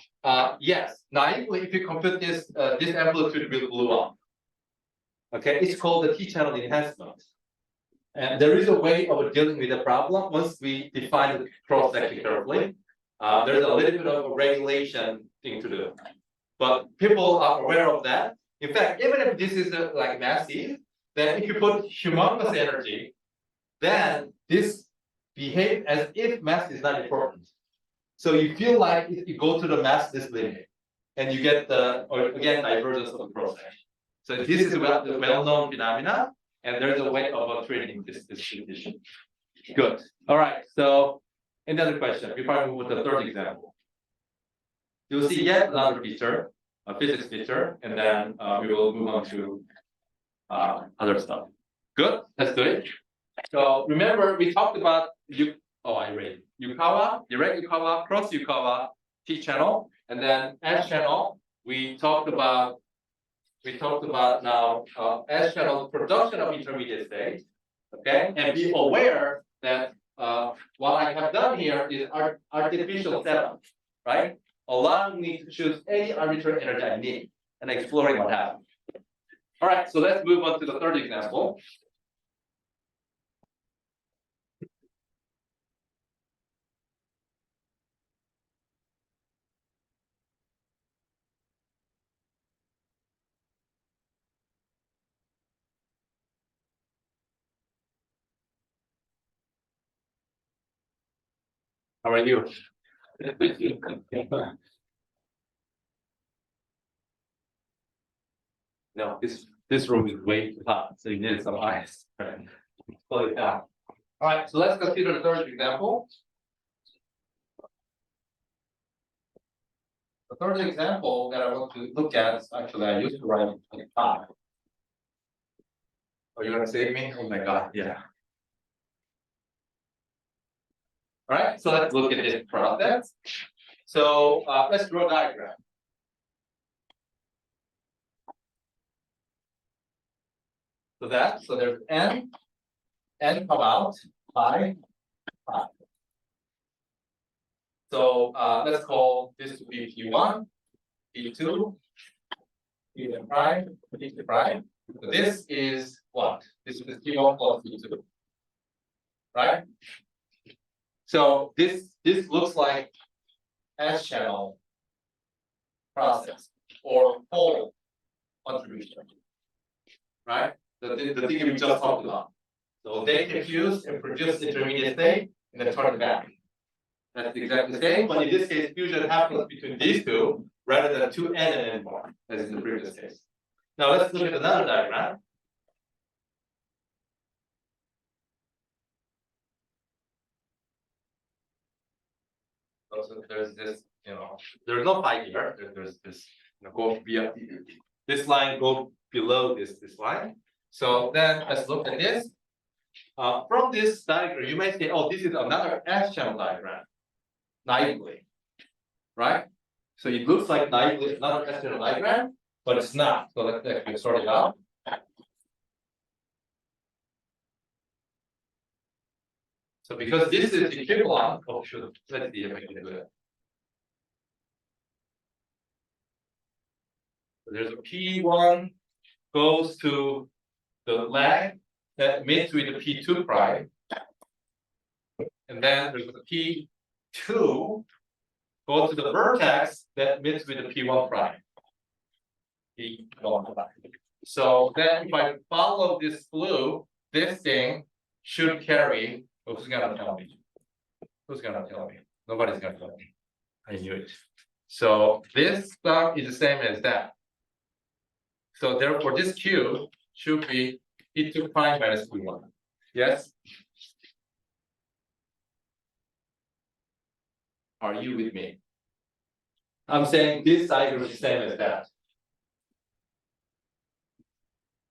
yes, naively, if you compute this, this amplitude will blow up. Okay, it's called the T channel enhancement. And there is a way of dealing with the problem once we define the cross section carefully. There's a little bit of a regulation thing to do, but people are aware of that. In fact, even if this is like massive, then if you put humongous energy, then this behave as if mass is not important. So you feel like if you go to the massless limit, and you get the, or again, divergence of the cross section. So this is the well-known phenomena, and there's a way of treating this condition. Good. All right. So another question. Before I move to the third example, you'll see yet another feature, a physics feature, and then we will move on to other stuff. Good. Let's do it. So remember, we talked about Yukawa, direct Yukawa, cross Yukawa, T channel, and then S channel. We talked about now S channel production of intermediate states. Okay, and be aware that what I have done here is artificial setup, right? Allowing me to choose any arbitrary energy I need and exploring what happens. All right, so let's move on to the third example. How are you? No, this room is way too hot, so you need some ice. Pull it down. All right, so let's consider the third example. The third example that I want to look at is actually I used to write in 25. Oh, you're gonna save me? Oh my God, yeah. All right, so let's look at this process. So let's draw a diagram. So there's n come out, pi. So let's call this to be P1, P2, P1 prime, P2 prime. So this is what? This is P1 plus P2, right? So this looks like S channel process or pole contribution, right? The thing we just talked about. So they can fuse and produce intermediate state and then turn it back. That's exactly the same, but in this case, fusion happens between these two rather than 2n and n more, as in the previous case. Now let's look at another diagram. So there's this, there's no phi here. There's this, go via this line go below this line. So then let's look at this. From this diagram, you may say, oh, this is another S channel diagram. Naively, right? So it looks like naively another S channel diagram, but it's not. So let's actually sort it out. So because this is the equivalent of, let's see if I can do it. So there's a P1 goes to the lag that meets with the P2 prime. And then there's a P 2 go to the vertex that meets with the P1 prime. P1 prime. So then if I follow this blue, this thing should carry, who's gonna tell me? Who's gonna tell me? Nobody's gonna tell me. I knew it. So this stuff is the same as that. So therefore this Q should be P2 prime minus P1. Yes? Are you with me? I'm saying this diagram is the same as that.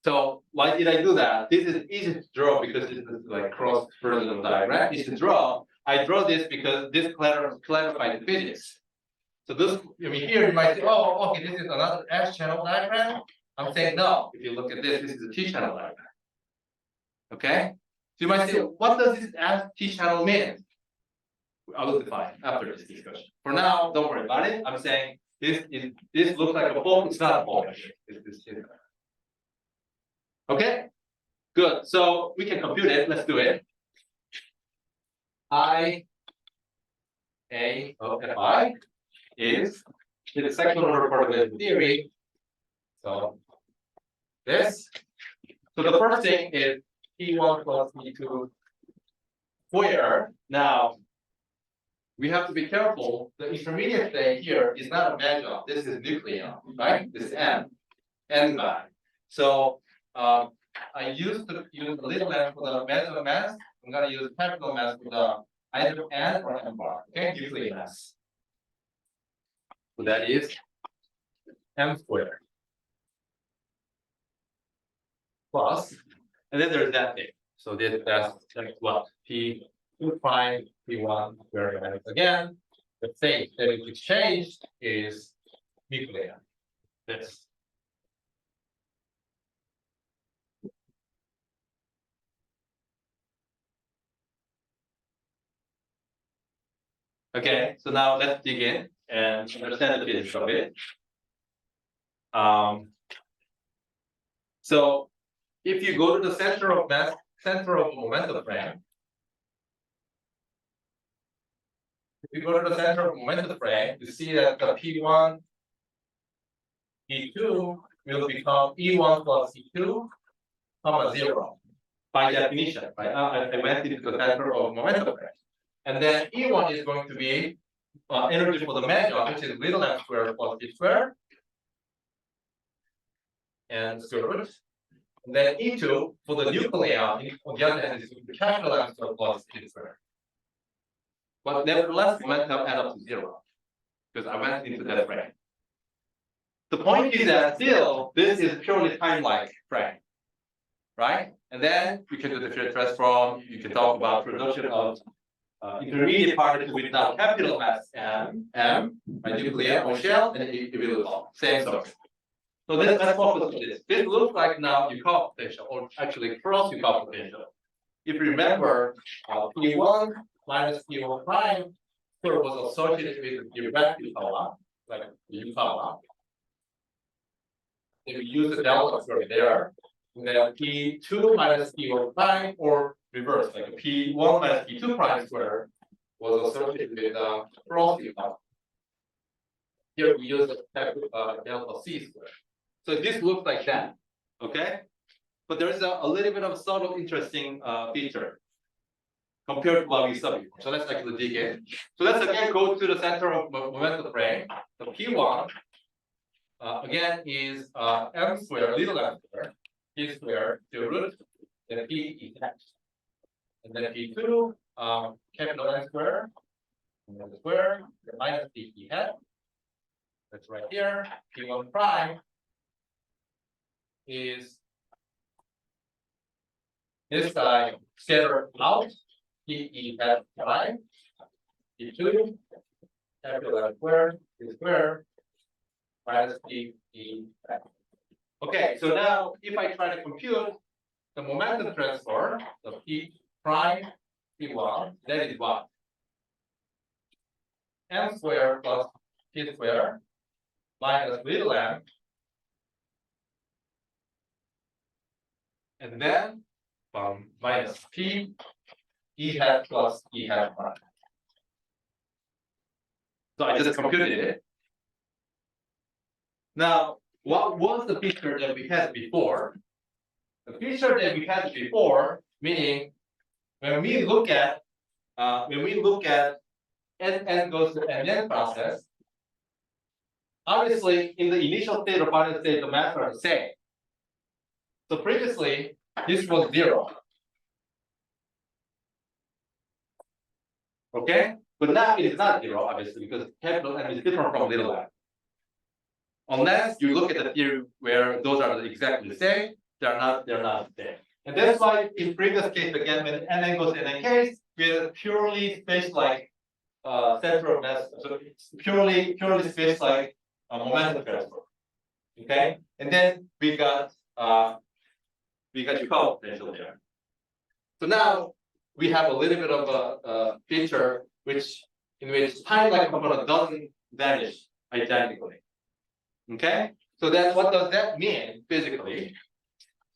So why did I do that? This is easy to draw because this is like cross vertical diagram. Easy to draw. I draw this because this clarifies the physics. So this, I mean, here you might say, oh, okay, this is another S channel diagram. I'm saying no. If you look at this, this is a T channel diagram. Okay? So you might say, what does this S T channel mean? I will define after this discussion. For now, don't worry about it. I'm saying this looks like a pole. It's not a pole. Okay, good. So we can compute it. Let's do it. I A of Fi is the second order part of the theory. So this. So the first thing is P1 plus P2 square. Now we have to be careful. The intermediate thing here is not a measure. This is nucleon, right? This is N guy. So I used to use the little n for the measure of mass. I'm gonna use capital mass for the either N or M bar. Okay, nuclear mass. So that is M squared plus, and then there's that thing. So that's what P2 prime P1 squared again. The thing that is exchanged is nuclear. This. Okay, so now let's dig in and understand the physics of it. So if you go to the center of mass, center of momentum frame, if you go to the center of momentum frame, you see that the P1, E2 will become E1 plus E2, comma 0 by definition. Right? I went into the center of momentum frame. And then E1 is going to be energy for the measure, which is little m squared plus d squared, and square root. And then E2 for the nucleon, on the other hand, is capital M squared plus d squared. But nevertheless, momentum add up to 0 because I went into that frame. The point is that still, this is purely time-like frame, right? And then you can do the Fourier transform. You can talk about production of intermediate particles with now capital mass M, by nuclear on shell, and it will same source. So let's focus on this. This looks like now Yukawa potential, or actually cross Yukawa potential. If you remember, P1 minus P1 prime was associated with direct Yukawa, like Yukawa. If we use the delta square there, then P2 minus P1 prime, or reverse, like P1 minus P2 prime square was associated with cross Yukawa. Here we use the delta C square. So this looks like that, okay? But there is a little bit of a subtle interesting feature compared to what we saw before. So let's actually dig in. So let's again go to the center of momentum frame. The P1 again is m squared, little m squared, p squared to root, then p e x. And then P2 capital M squared, and then the square, the minus p e hat. That's right here. P1 prime is this side scattered out, P hat prime, P2, capital M squared, P squared, minus P E hat. Okay, so now if I try to compute the momentum transfer, the P prime P1, that is what? M squared plus P squared minus little m, and then minus P E hat plus E hat prime. So I just computed it. Now, what was the feature that we had before? The feature that we had before, meaning when we look at n goes to nn process, obviously in the initial state or final state, the mass are the same. So previously, this was 0. Okay, but now it is not 0, obviously, because capital M is different from little m. Unless you look at the theory where those are exactly the same, they're not the same. And that's why in previous case, again, when nn goes to nn case, we have purely space-like center of mass, so it's purely space-like momentum transfer. Okay, and then we got Coulomb potential there. So now we have a little bit of a feature in which time-like component doesn't vanish identically. Okay, so then what does that mean physically?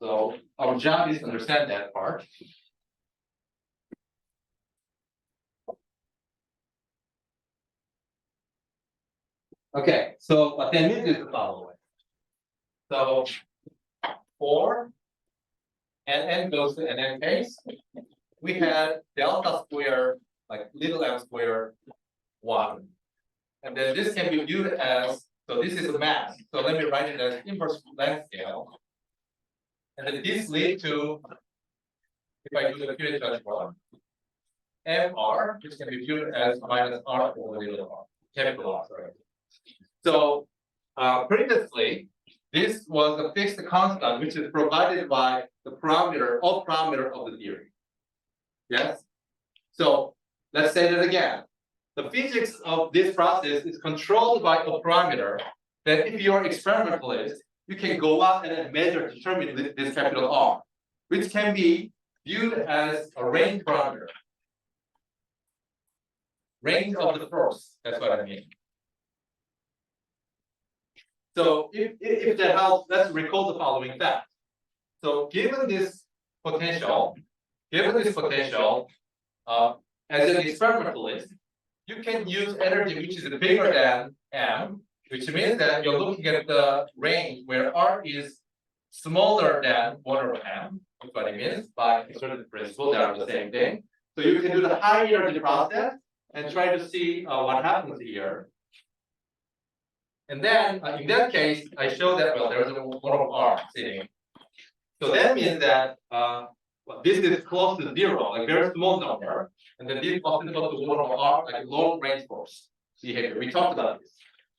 So our job is to understand that part. Okay, so what that means is the following. So for n goes to nn case, we had delta square, like little m square 1. And then this can be viewed as, so this is the mass. So let me write it as inverse length scale. And then this leads to, if I do the period transform, mr, which can be viewed as minus r over little r, capital R, sorry. So previously, this was a fixed constant which is provided by the parameter of the theory. Yes? So let's say that again. The physics of this process is controlled by a parameter that if you're experimentalist, you can go out and then measure, determine this capital R, which can be viewed as a range parameter. Range of the force, that's what I mean. So if that helps, let's recall the following fact. So given this potential, as an experimentalist, you can use energy which is bigger than m, which means that you're looking at the range where r is smaller than 1 over m. That's what it means by exertion principle. They are the same thing. So you can do the higher the process and try to see what happens here. And then in that case, I show that well, there's a 1 over r sitting. So that means that this is close to 0, like very small number, and then this often goes to 1 over r, like long range force behavior. We talked about this.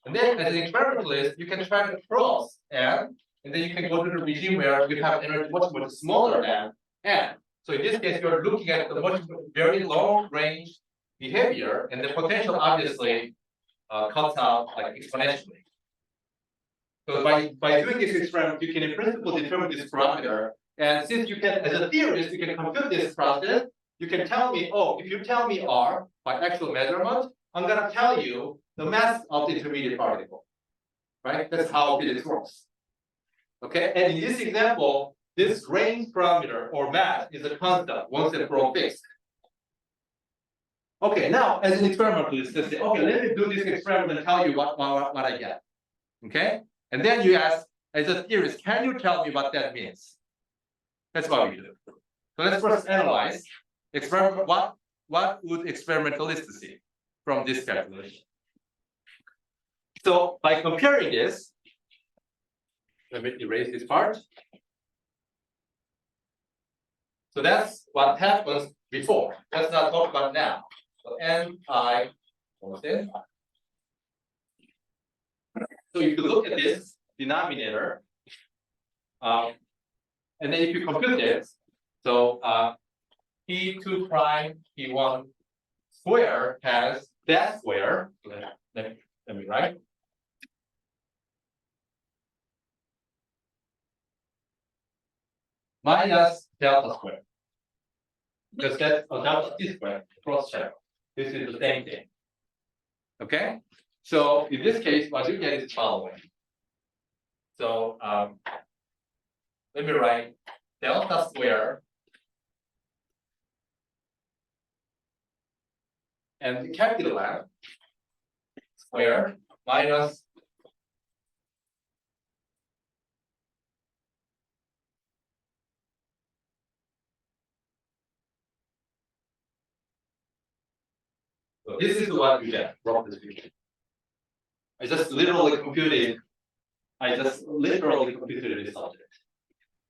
And then as an experimentalist, you can try to cross m, and then you can go to the regime where you have energy much smaller than m. So in this case, you're looking at the very long range behavior, and the potential obviously cuts out like exponentially. So by doing this experiment, you can in principle determine this parameter. And since you can, as a theorist, you can compute this process, you can tell me, oh, if you tell me R by actual measurement, I'm gonna tell you the mass of the intermediate particle. Right? That's how physics works. Okay, and in this example, this range parameter or mass is a constant once and for all fixed. Okay, now as an experimentalist, let's say, okay, let me do this experiment and tell you what I get. Okay, and then you ask, as a theorist, can you tell me what that means? That's what we do. So let's first analyze experiment. What would experimentalists see from this calculation? So by comparing this, let me erase this part. So that's what happens before. Let's not talk about now. So n(i) almost in. So if you look at this denominator, and then if you compute this, so P2 prime P1 square has that square. Let me write. Minus delta square. Because that's a delta t square cross check. This is the same thing. Okay? So in this case, what you get is the following. So let me write delta square and the capital M squared minus so this is what you get from this picture. I just literally computed this object.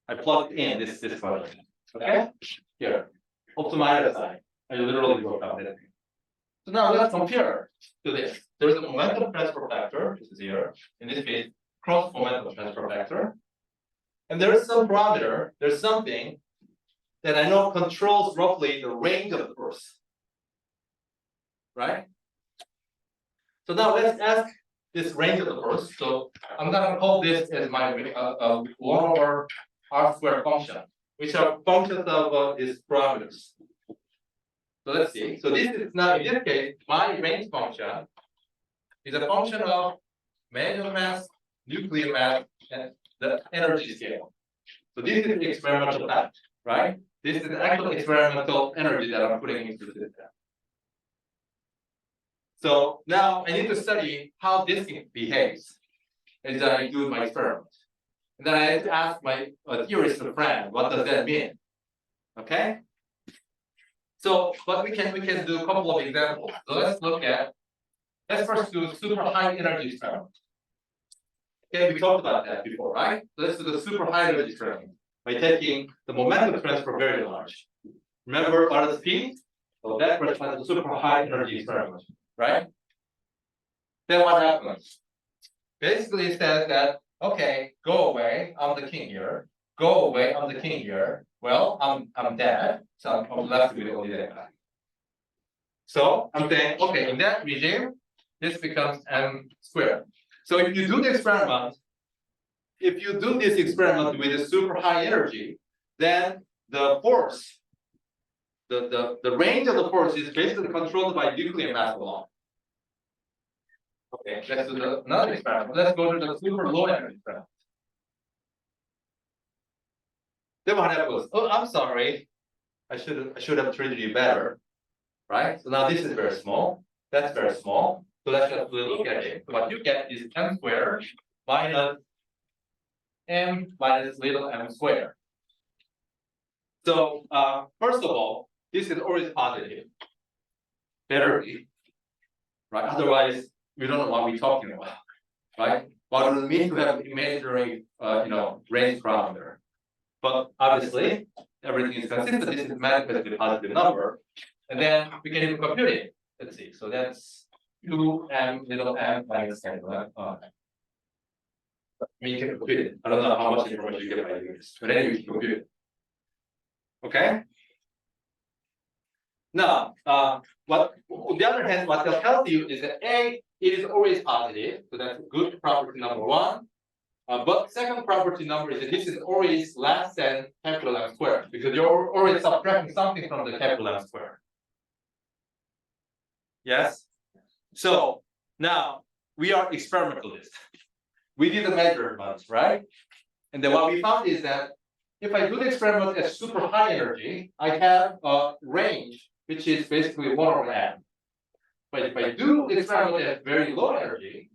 I plugged in this function. Okay? Here. Up to minus side. I literally wrote out that. So now let's compare to this. There's a momentum transfer factor, which is here. In this case, cross momentum transfer factor. And there's some parameter, there's something that I know controls roughly the range of the force. Right? So now let's ask this range of the force. So I'm gonna call this as my 1/r² function, which are functions of these parameters. So let's see. So this is now in this case, my range function is a function of measure mass, nuclear mass, and the energy scale. So this is the experimental fact, right? This is the actual experimental energy that I'm putting into the system. So now I need to study how this thing behaves as I do my experiment. And then I have to ask my theorist friend, what does that mean? Okay? So, but we can do a couple of examples. So let's first do super high energy experiment. Okay, we talked about that before, right? So let's do the super high energy experiment by taking the momentum transfer very large. Remember what is speed? So that corresponds to super high energy experiment, right? Then what happens? Basically it says that, okay, go away, I'm the king here. Go away, I'm the king here. Well, I'm dead, so I'm left with only that guy. So I'm saying, okay, in that regime, this becomes m squared. So if you do this experiment with a super high energy, then the force, the range of the force is basically controlled by nuclear mass alone. Okay, let's do another experiment. Let's go to the super low energy experiment. Then what happens? Oh, I'm sorry. I should have treated you better. Right? So now this is very small. That's very small. So let's just look at it. So what you get is m squared minus m minus little m squared. So first of all, this is always positive. Better be. Right? Otherwise, we don't know what we're talking about. Right? What does it mean to have imaginary range parameter? But obviously, everything is consistent. This is manifestly a positive number. And then we can even compute it. Let's see. So that's 2m little m minus m. You can compute it. I don't know how much information you get by doing this, but anyway, you can compute it. Okay. Now, on the other hand, what they'll tell you is that A, it is always positive. So that's good property number one. But second property number is that this is always less than capital M squared because you're already subtracting something from the capital M squared. Yes? So now we are experimentalists. We did the measurements, right? And then what we found is that if I do the experiment at super high energy, I have a range which is basically 1/n. But if I do the experiment at very low energy,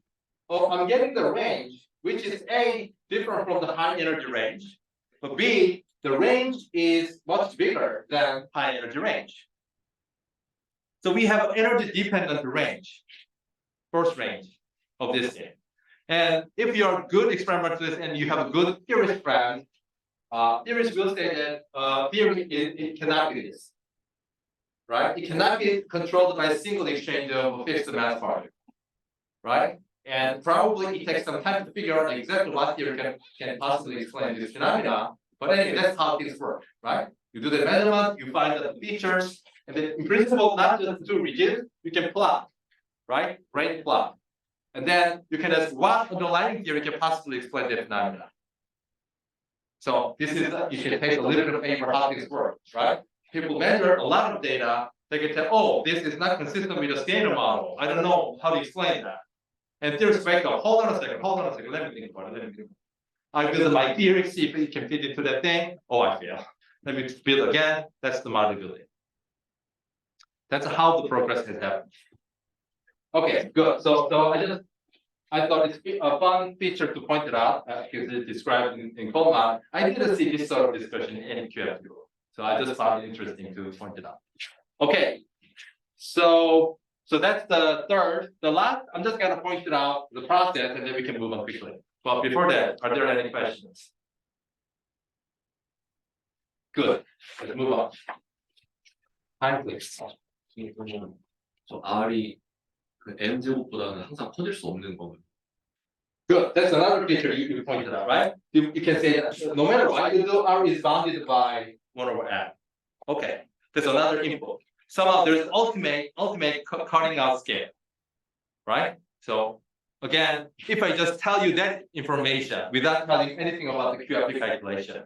I'm getting the range which is A, different from the high energy range, but B, the range is much bigger than high energy range. So we have an energy dependent range, first range of this thing. And if you're a good experimentalist and you have a good theorist friend, theorists will say that theory it cannot be this, right? It cannot be controlled by a single exchange of a fixed mass particle, right? And probably it takes some time to figure out exactly what theory can possibly explain this phenomena. But anyway, that's how things work, right? You do the measurement, you find the features, and then in principle, not just do regime, you can plot, right? Range plot. And then you can ask what underlying theory can possibly explain the phenomena. So this is, you should take a little bit of paper how things work, right? People measure a lot of data, they can tell, oh, this is not consistent with the standard model. I don't know how to explain that. And there's like, hold on a second, let me think about it, I build my theory, see if it can fit into that thing. Oh, I fail. Let me build again. That's the model building. That's how the progress has happened. Okay, good. So I thought it's a fun feature to point it out because it's described in Coleman. I didn't see this sort of discussion in any QFQ, so I just found it interesting to point it out. Okay, so that's the third. The last, I'm just gonna point it out the process, and then we can move on quickly. But before that, are there any questions? Good. Let's move on. Time, please. 저 R이 그 M 제곱보다는 항상 커질 수 없는 거군요. Good. That's another feature you pointed out, right? You can say that no matter what you do, R is bounded by 1 over M. Okay. That's another input. Somehow there's ultimate cutting out scale, right? So again, if I just tell you that information without telling anything about the QFP calculation,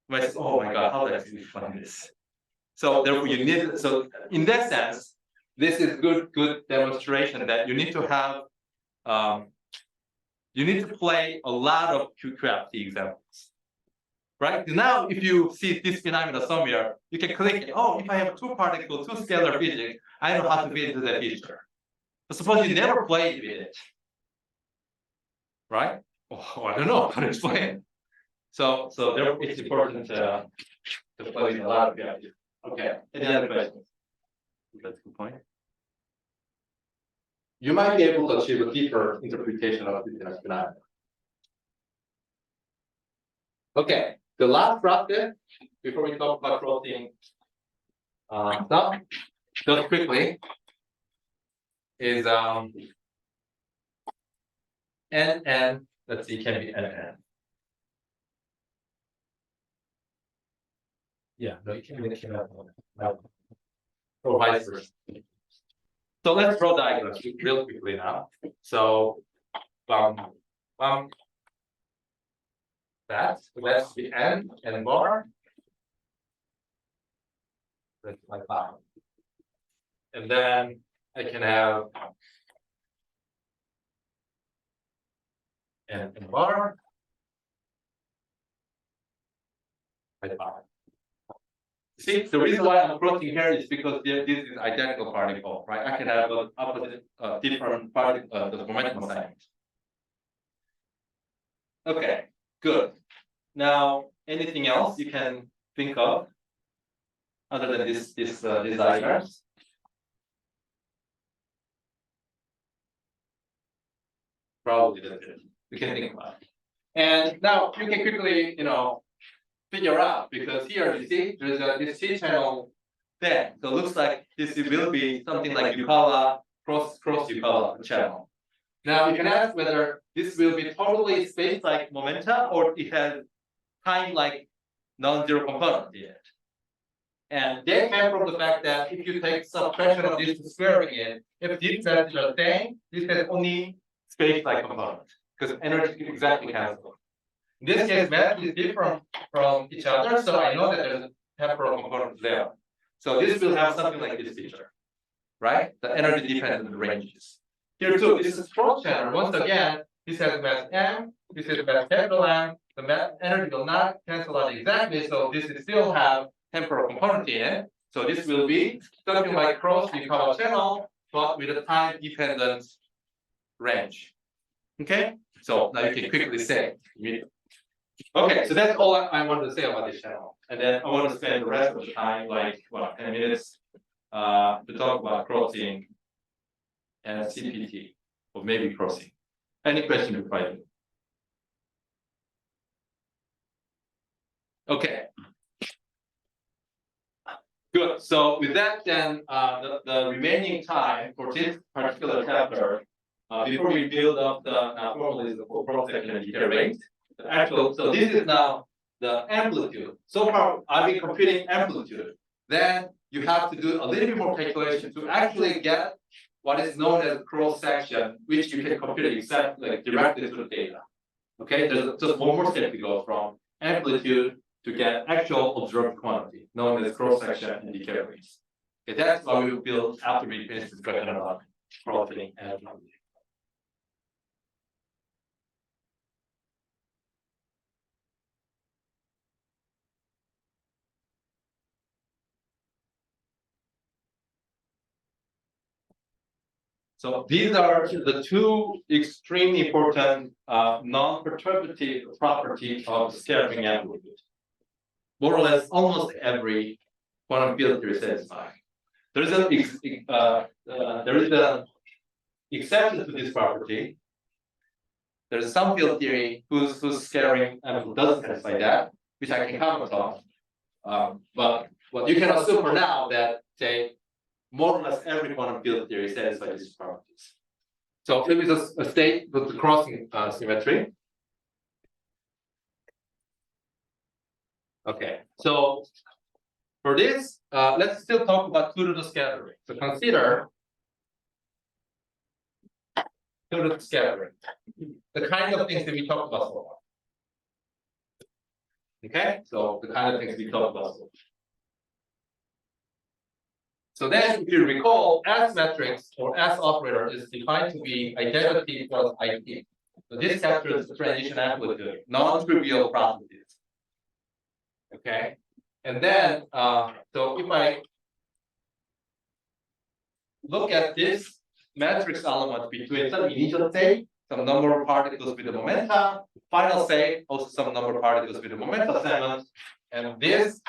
you might say, oh my God, how do I explain this? So therefore you need, so in that sense, this is good demonstration that you need to have, you need to play a lot of QFT examples. Right? Now, if you see this phenomena somewhere, you can click, oh, if I have two particle, two scalar physics, I know how to fit into that feature. But suppose you never played with it. Right? Oh, I don't know how to explain. So therefore it's important to play with a lot of QFT. Okay. Any other questions? That's a good point. You might be able to achieve a deeper interpretation of this phenomena. Okay, the last process before we talk about crossing stuff, just quickly, is n. Let's see, can be n. Yeah, no, it can be no. Or vice versa. So let's draw diagrams real quickly now. So that's the n and bar. That's my file. And then I can have n and bar. See, the reason why I'm crossing here is because this is identical particle, right? I can have an opposite, different particle, the momentum assignment. Okay, good. Now, anything else you can think of other than these diagrams? Probably that's it. You can think about it. And now you can quickly, figure out, because here you see there's this C channel there. So it looks like this will be something like Yukawa cross Yukawa channel. Now you can ask whether this will be totally space-like momenta or it has time-like non-zero component in it. And they came from the fact that if you take subtraction of this to squaring it, if these values are the same, this has only space-like component because energy exactly cancels. In this case, math is different from each other, so I know that there's a temporal component there. So this will have something like this feature, right? The energy depends on the ranges. Here too, this is cross channel. Once again, this has mass m, this is mass capital M. The mass energy will not cancel out exactly, so this will still have temporal component in it. So this will be something like cross Yukawa channel, but with a time dependent range. Okay, so now you can quickly say. Okay, so that's all I wanted to say about this channel. And then I want to spend the rest of the time, like 10 minutes, to talk about crossing and CPT, or maybe crossing. Any question before I do? Okay. Good. So with that, then the remaining time for this particular chapter, before we build up the formalism for cross-section and decay rate, the actual. So this is now the amplitude. So far, I've been computing amplitude. Then you have to do a little bit more calculation to actually get what is known as cross-section, which you can compute exactly like directly to the data. Okay, there's just one more step to go from amplitude to get actual observed quantity, known as cross-section and decay rates. Okay, that's what we will build after we finish discussion about crossing and amplitude. So these are the two extremely important non-perturbative property of scattering amplitude. More or less, almost every quantum field theory satisfies. There is an exception to this property. There's some field theory whose scattering amplitude doesn't satisfy that, which I can comment on. But what you can assume for now that say more or less every quantum field theory satisfies these properties. So if it's a state with the crossing symmetry. Okay, so for this, let's still talk about two-to-the scattering. So consider two-to-the scattering, the kind of things that we talked about so far. Okay, so the kind of things we talked about so far. So then, if you recall, S matrix or S operator is defined to be identity plus IT. So this captures the transition amplitude, non-trivial properties. Okay, and then so if I look at this matrix element between some initial state, some number of particles with the momentum, final state, also some number of particles with the momentum segment, and this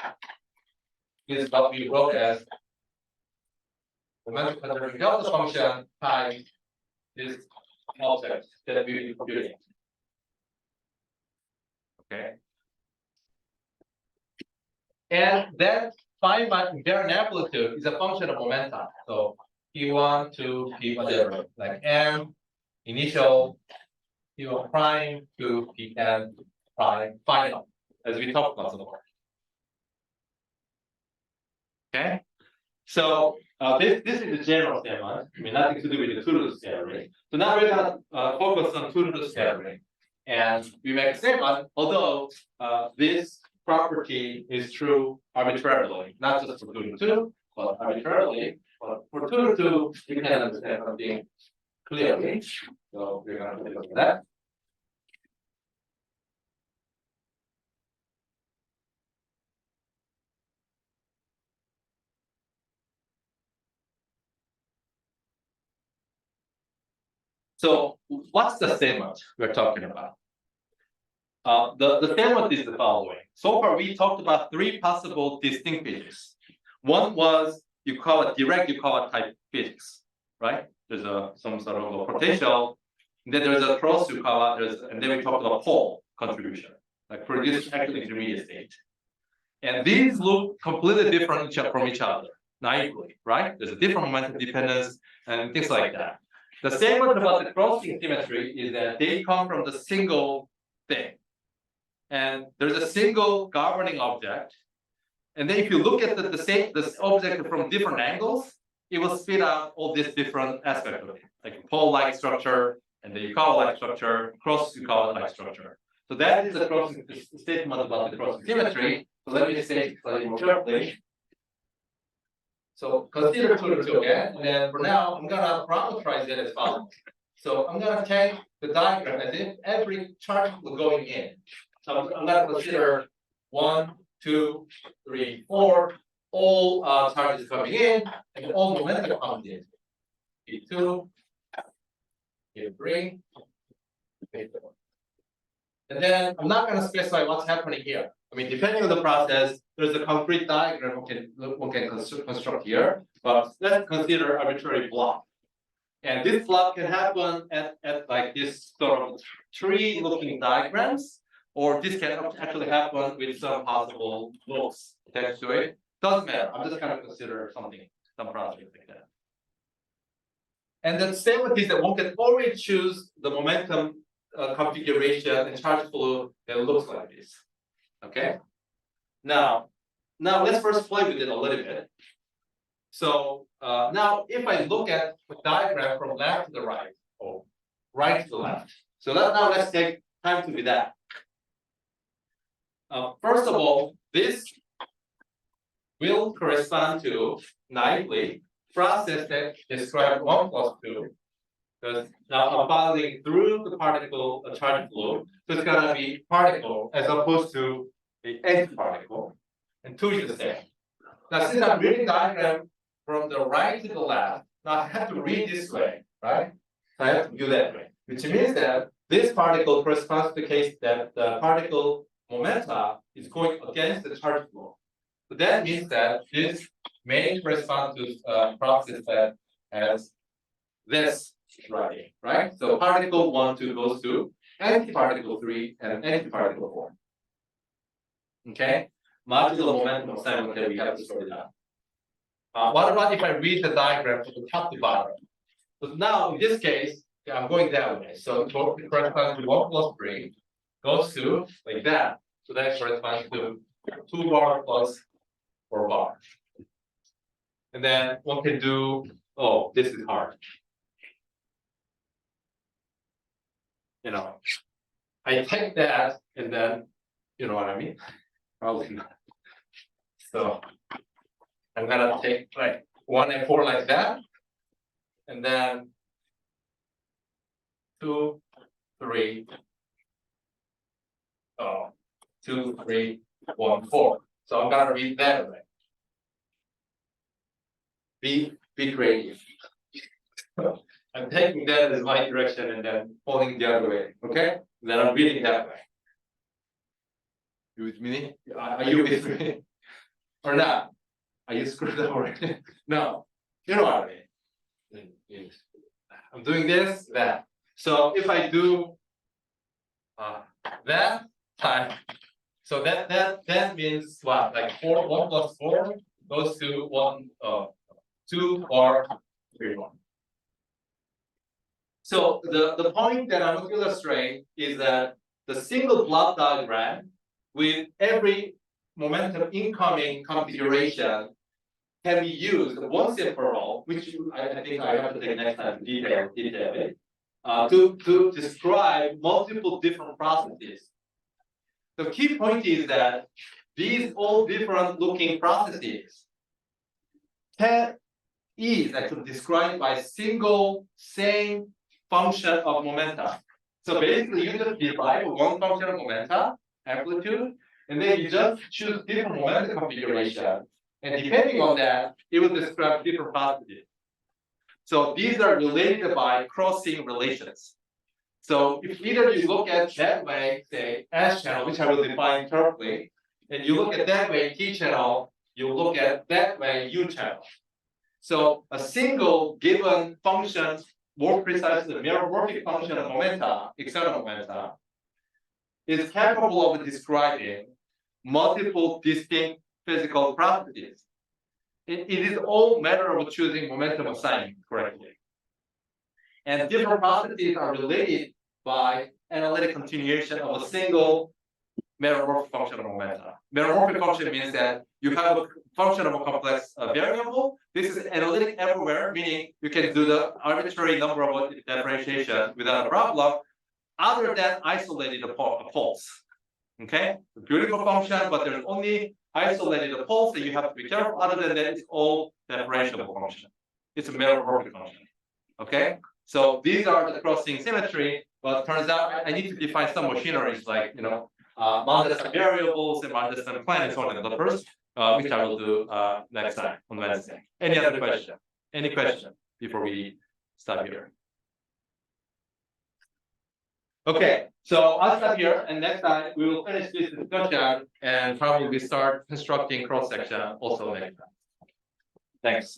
is what we wrote as momentum conserving delta function times this object that we will be computing. Okay. And that finite invariant amplitude is a function of momentum. So P1 to P whatever, like M initial, P1 prime to Pn prime final, as we talked about so far. Okay. So this is the general statement. I mean, nothing to do with the two-to-the scattering. So now we're gonna focus on two-to-the scattering, and we make a statement. Although this property is true arbitrarily, not just for 2 to 2, but arbitrarily. But for 2 to 2, you can understand something clearly. So we're gonna look at that. So what's the statement we're talking about? The statement is the following. So far, we talked about 3 possible distinct physics. One was you call it direct, you call it type physics, right? There's some sort of a potential, and then there's a cross you call it, and then we talked about pole contribution, like for this actual intermediate state. And these look completely different from each other, naively, right? There's a different momentum dependence and things like that. The statement about the crossing symmetry is that they come from the single thing. And there's a single governing object. And then if you look at this object from different angles, it will spit out all these different aspects of it, like pole-like structure, and the Yukawa-like structure, cross-Yukawa-like structure. So that is the crossing statement about the crossing symmetry. So let me say it slightly more carefully. So consider 2 to 2 again, and then for now, I'm gonna parameterize it as follows. So I'm gonna take the diagram as if every charge was going in. So I'm gonna consider 1, 2, 3, 4, all charges coming in, and all momentum comes in. P2, P3, P4. And then I'm not gonna specify what's happening here. I mean, depending on the process, there's a concrete diagram one can construct here, but let's consider arbitrary block. And this block can happen at like this sort of tree-looking diagrams, or this can actually happen with some possible loops attached to it. Doesn't matter. I'm just gonna consider some process like that. And the statement is that one can always choose the momentum configuration and charge flow that looks like this. Okay. Now let's first play with it a little bit. So now if I look at the diagram from left to the right, or right to the left. So now let's take time to do that. First of all, this will correspond to naively process that described 1 plus 2. Because now I'm following through the particle charge flow, so it's gonna be particle as opposed to the anti-particle, and 2 is the same. Now since I'm reading the diagram from the right to the left, now I have to read this way, right? So I have to do that way, which means that this particle corresponds to the case that the particle momenta is going against the charge flow. So that means that this may correspond to a process that has this writing, right? So particle 1, 2 goes to antiparticle 3 and antiparticle 4. Okay? Modular momentum assignment that we have to sort it out. What about if I read the diagram from the top to bottom? So now in this case, I'm going that way. So it corresponds to 1 plus 3 goes to like that. So that corresponds to 2 bar plus 4 bar. And then one can do, oh, this is hard. You know, I take that and then, you know what I mean? Probably not. So I'm gonna take like 1 and 4 like that. And then 2, 3. 2, 3, 1, 4. So I'm gonna read that way. Be creative. I'm taking that as my direction and then pulling the other way. Okay? Then I'm reading that way. You with me? Are you with me? Or not? Are you screwed up already? No. You know what I mean. I'm doing this, that. So if I do that time, so that means what? Like 1 plus 4 goes to 1, 2 or 3, 1. So the point that I want to illustrate is that the single block diagram with every momentum incoming configuration can be used once and for all, which I think I have to take next time to detail it, to describe multiple different processes. The key point is that these all different looking processes is actually described by single same function of momenta. So basically you just divide one function of momenta, amplitude, and then you just choose different momentum configuration. And depending on that, it will describe different processes. So these are related by crossing relations. So if either you look at that way, say S channel, which I will define carefully, and you look at that way T channel, you look at that way U channel. So a single given function, more precisely the meromorphic function of momenta, external momenta, is capable of describing multiple distinct physical properties. It is all matter of choosing momentum assignment correctly. And different processes are related by analytic continuation of a single meromorphic function of momenta. Meromorphic function means that you have a function of a complex variable. This is analytic everywhere, meaning you can do the arbitrary number of differentiation without a problem, other than isolated poles. Okay, a beautiful function, but there's only isolated poles, so you have to be careful. Other than that, it's all differentiable function. It's a meromorphic function. Okay, so these are the crossing symmetry. But turns out I need to define some machineries like Mandelstam variables and Mandelstam plan and so on and the first, which I will do next time on Wednesday. Any other question? Any question before we stop here? Okay, so I'll stop here, and next time we will finish this discussion and probably start constructing cross section also next time. Thanks.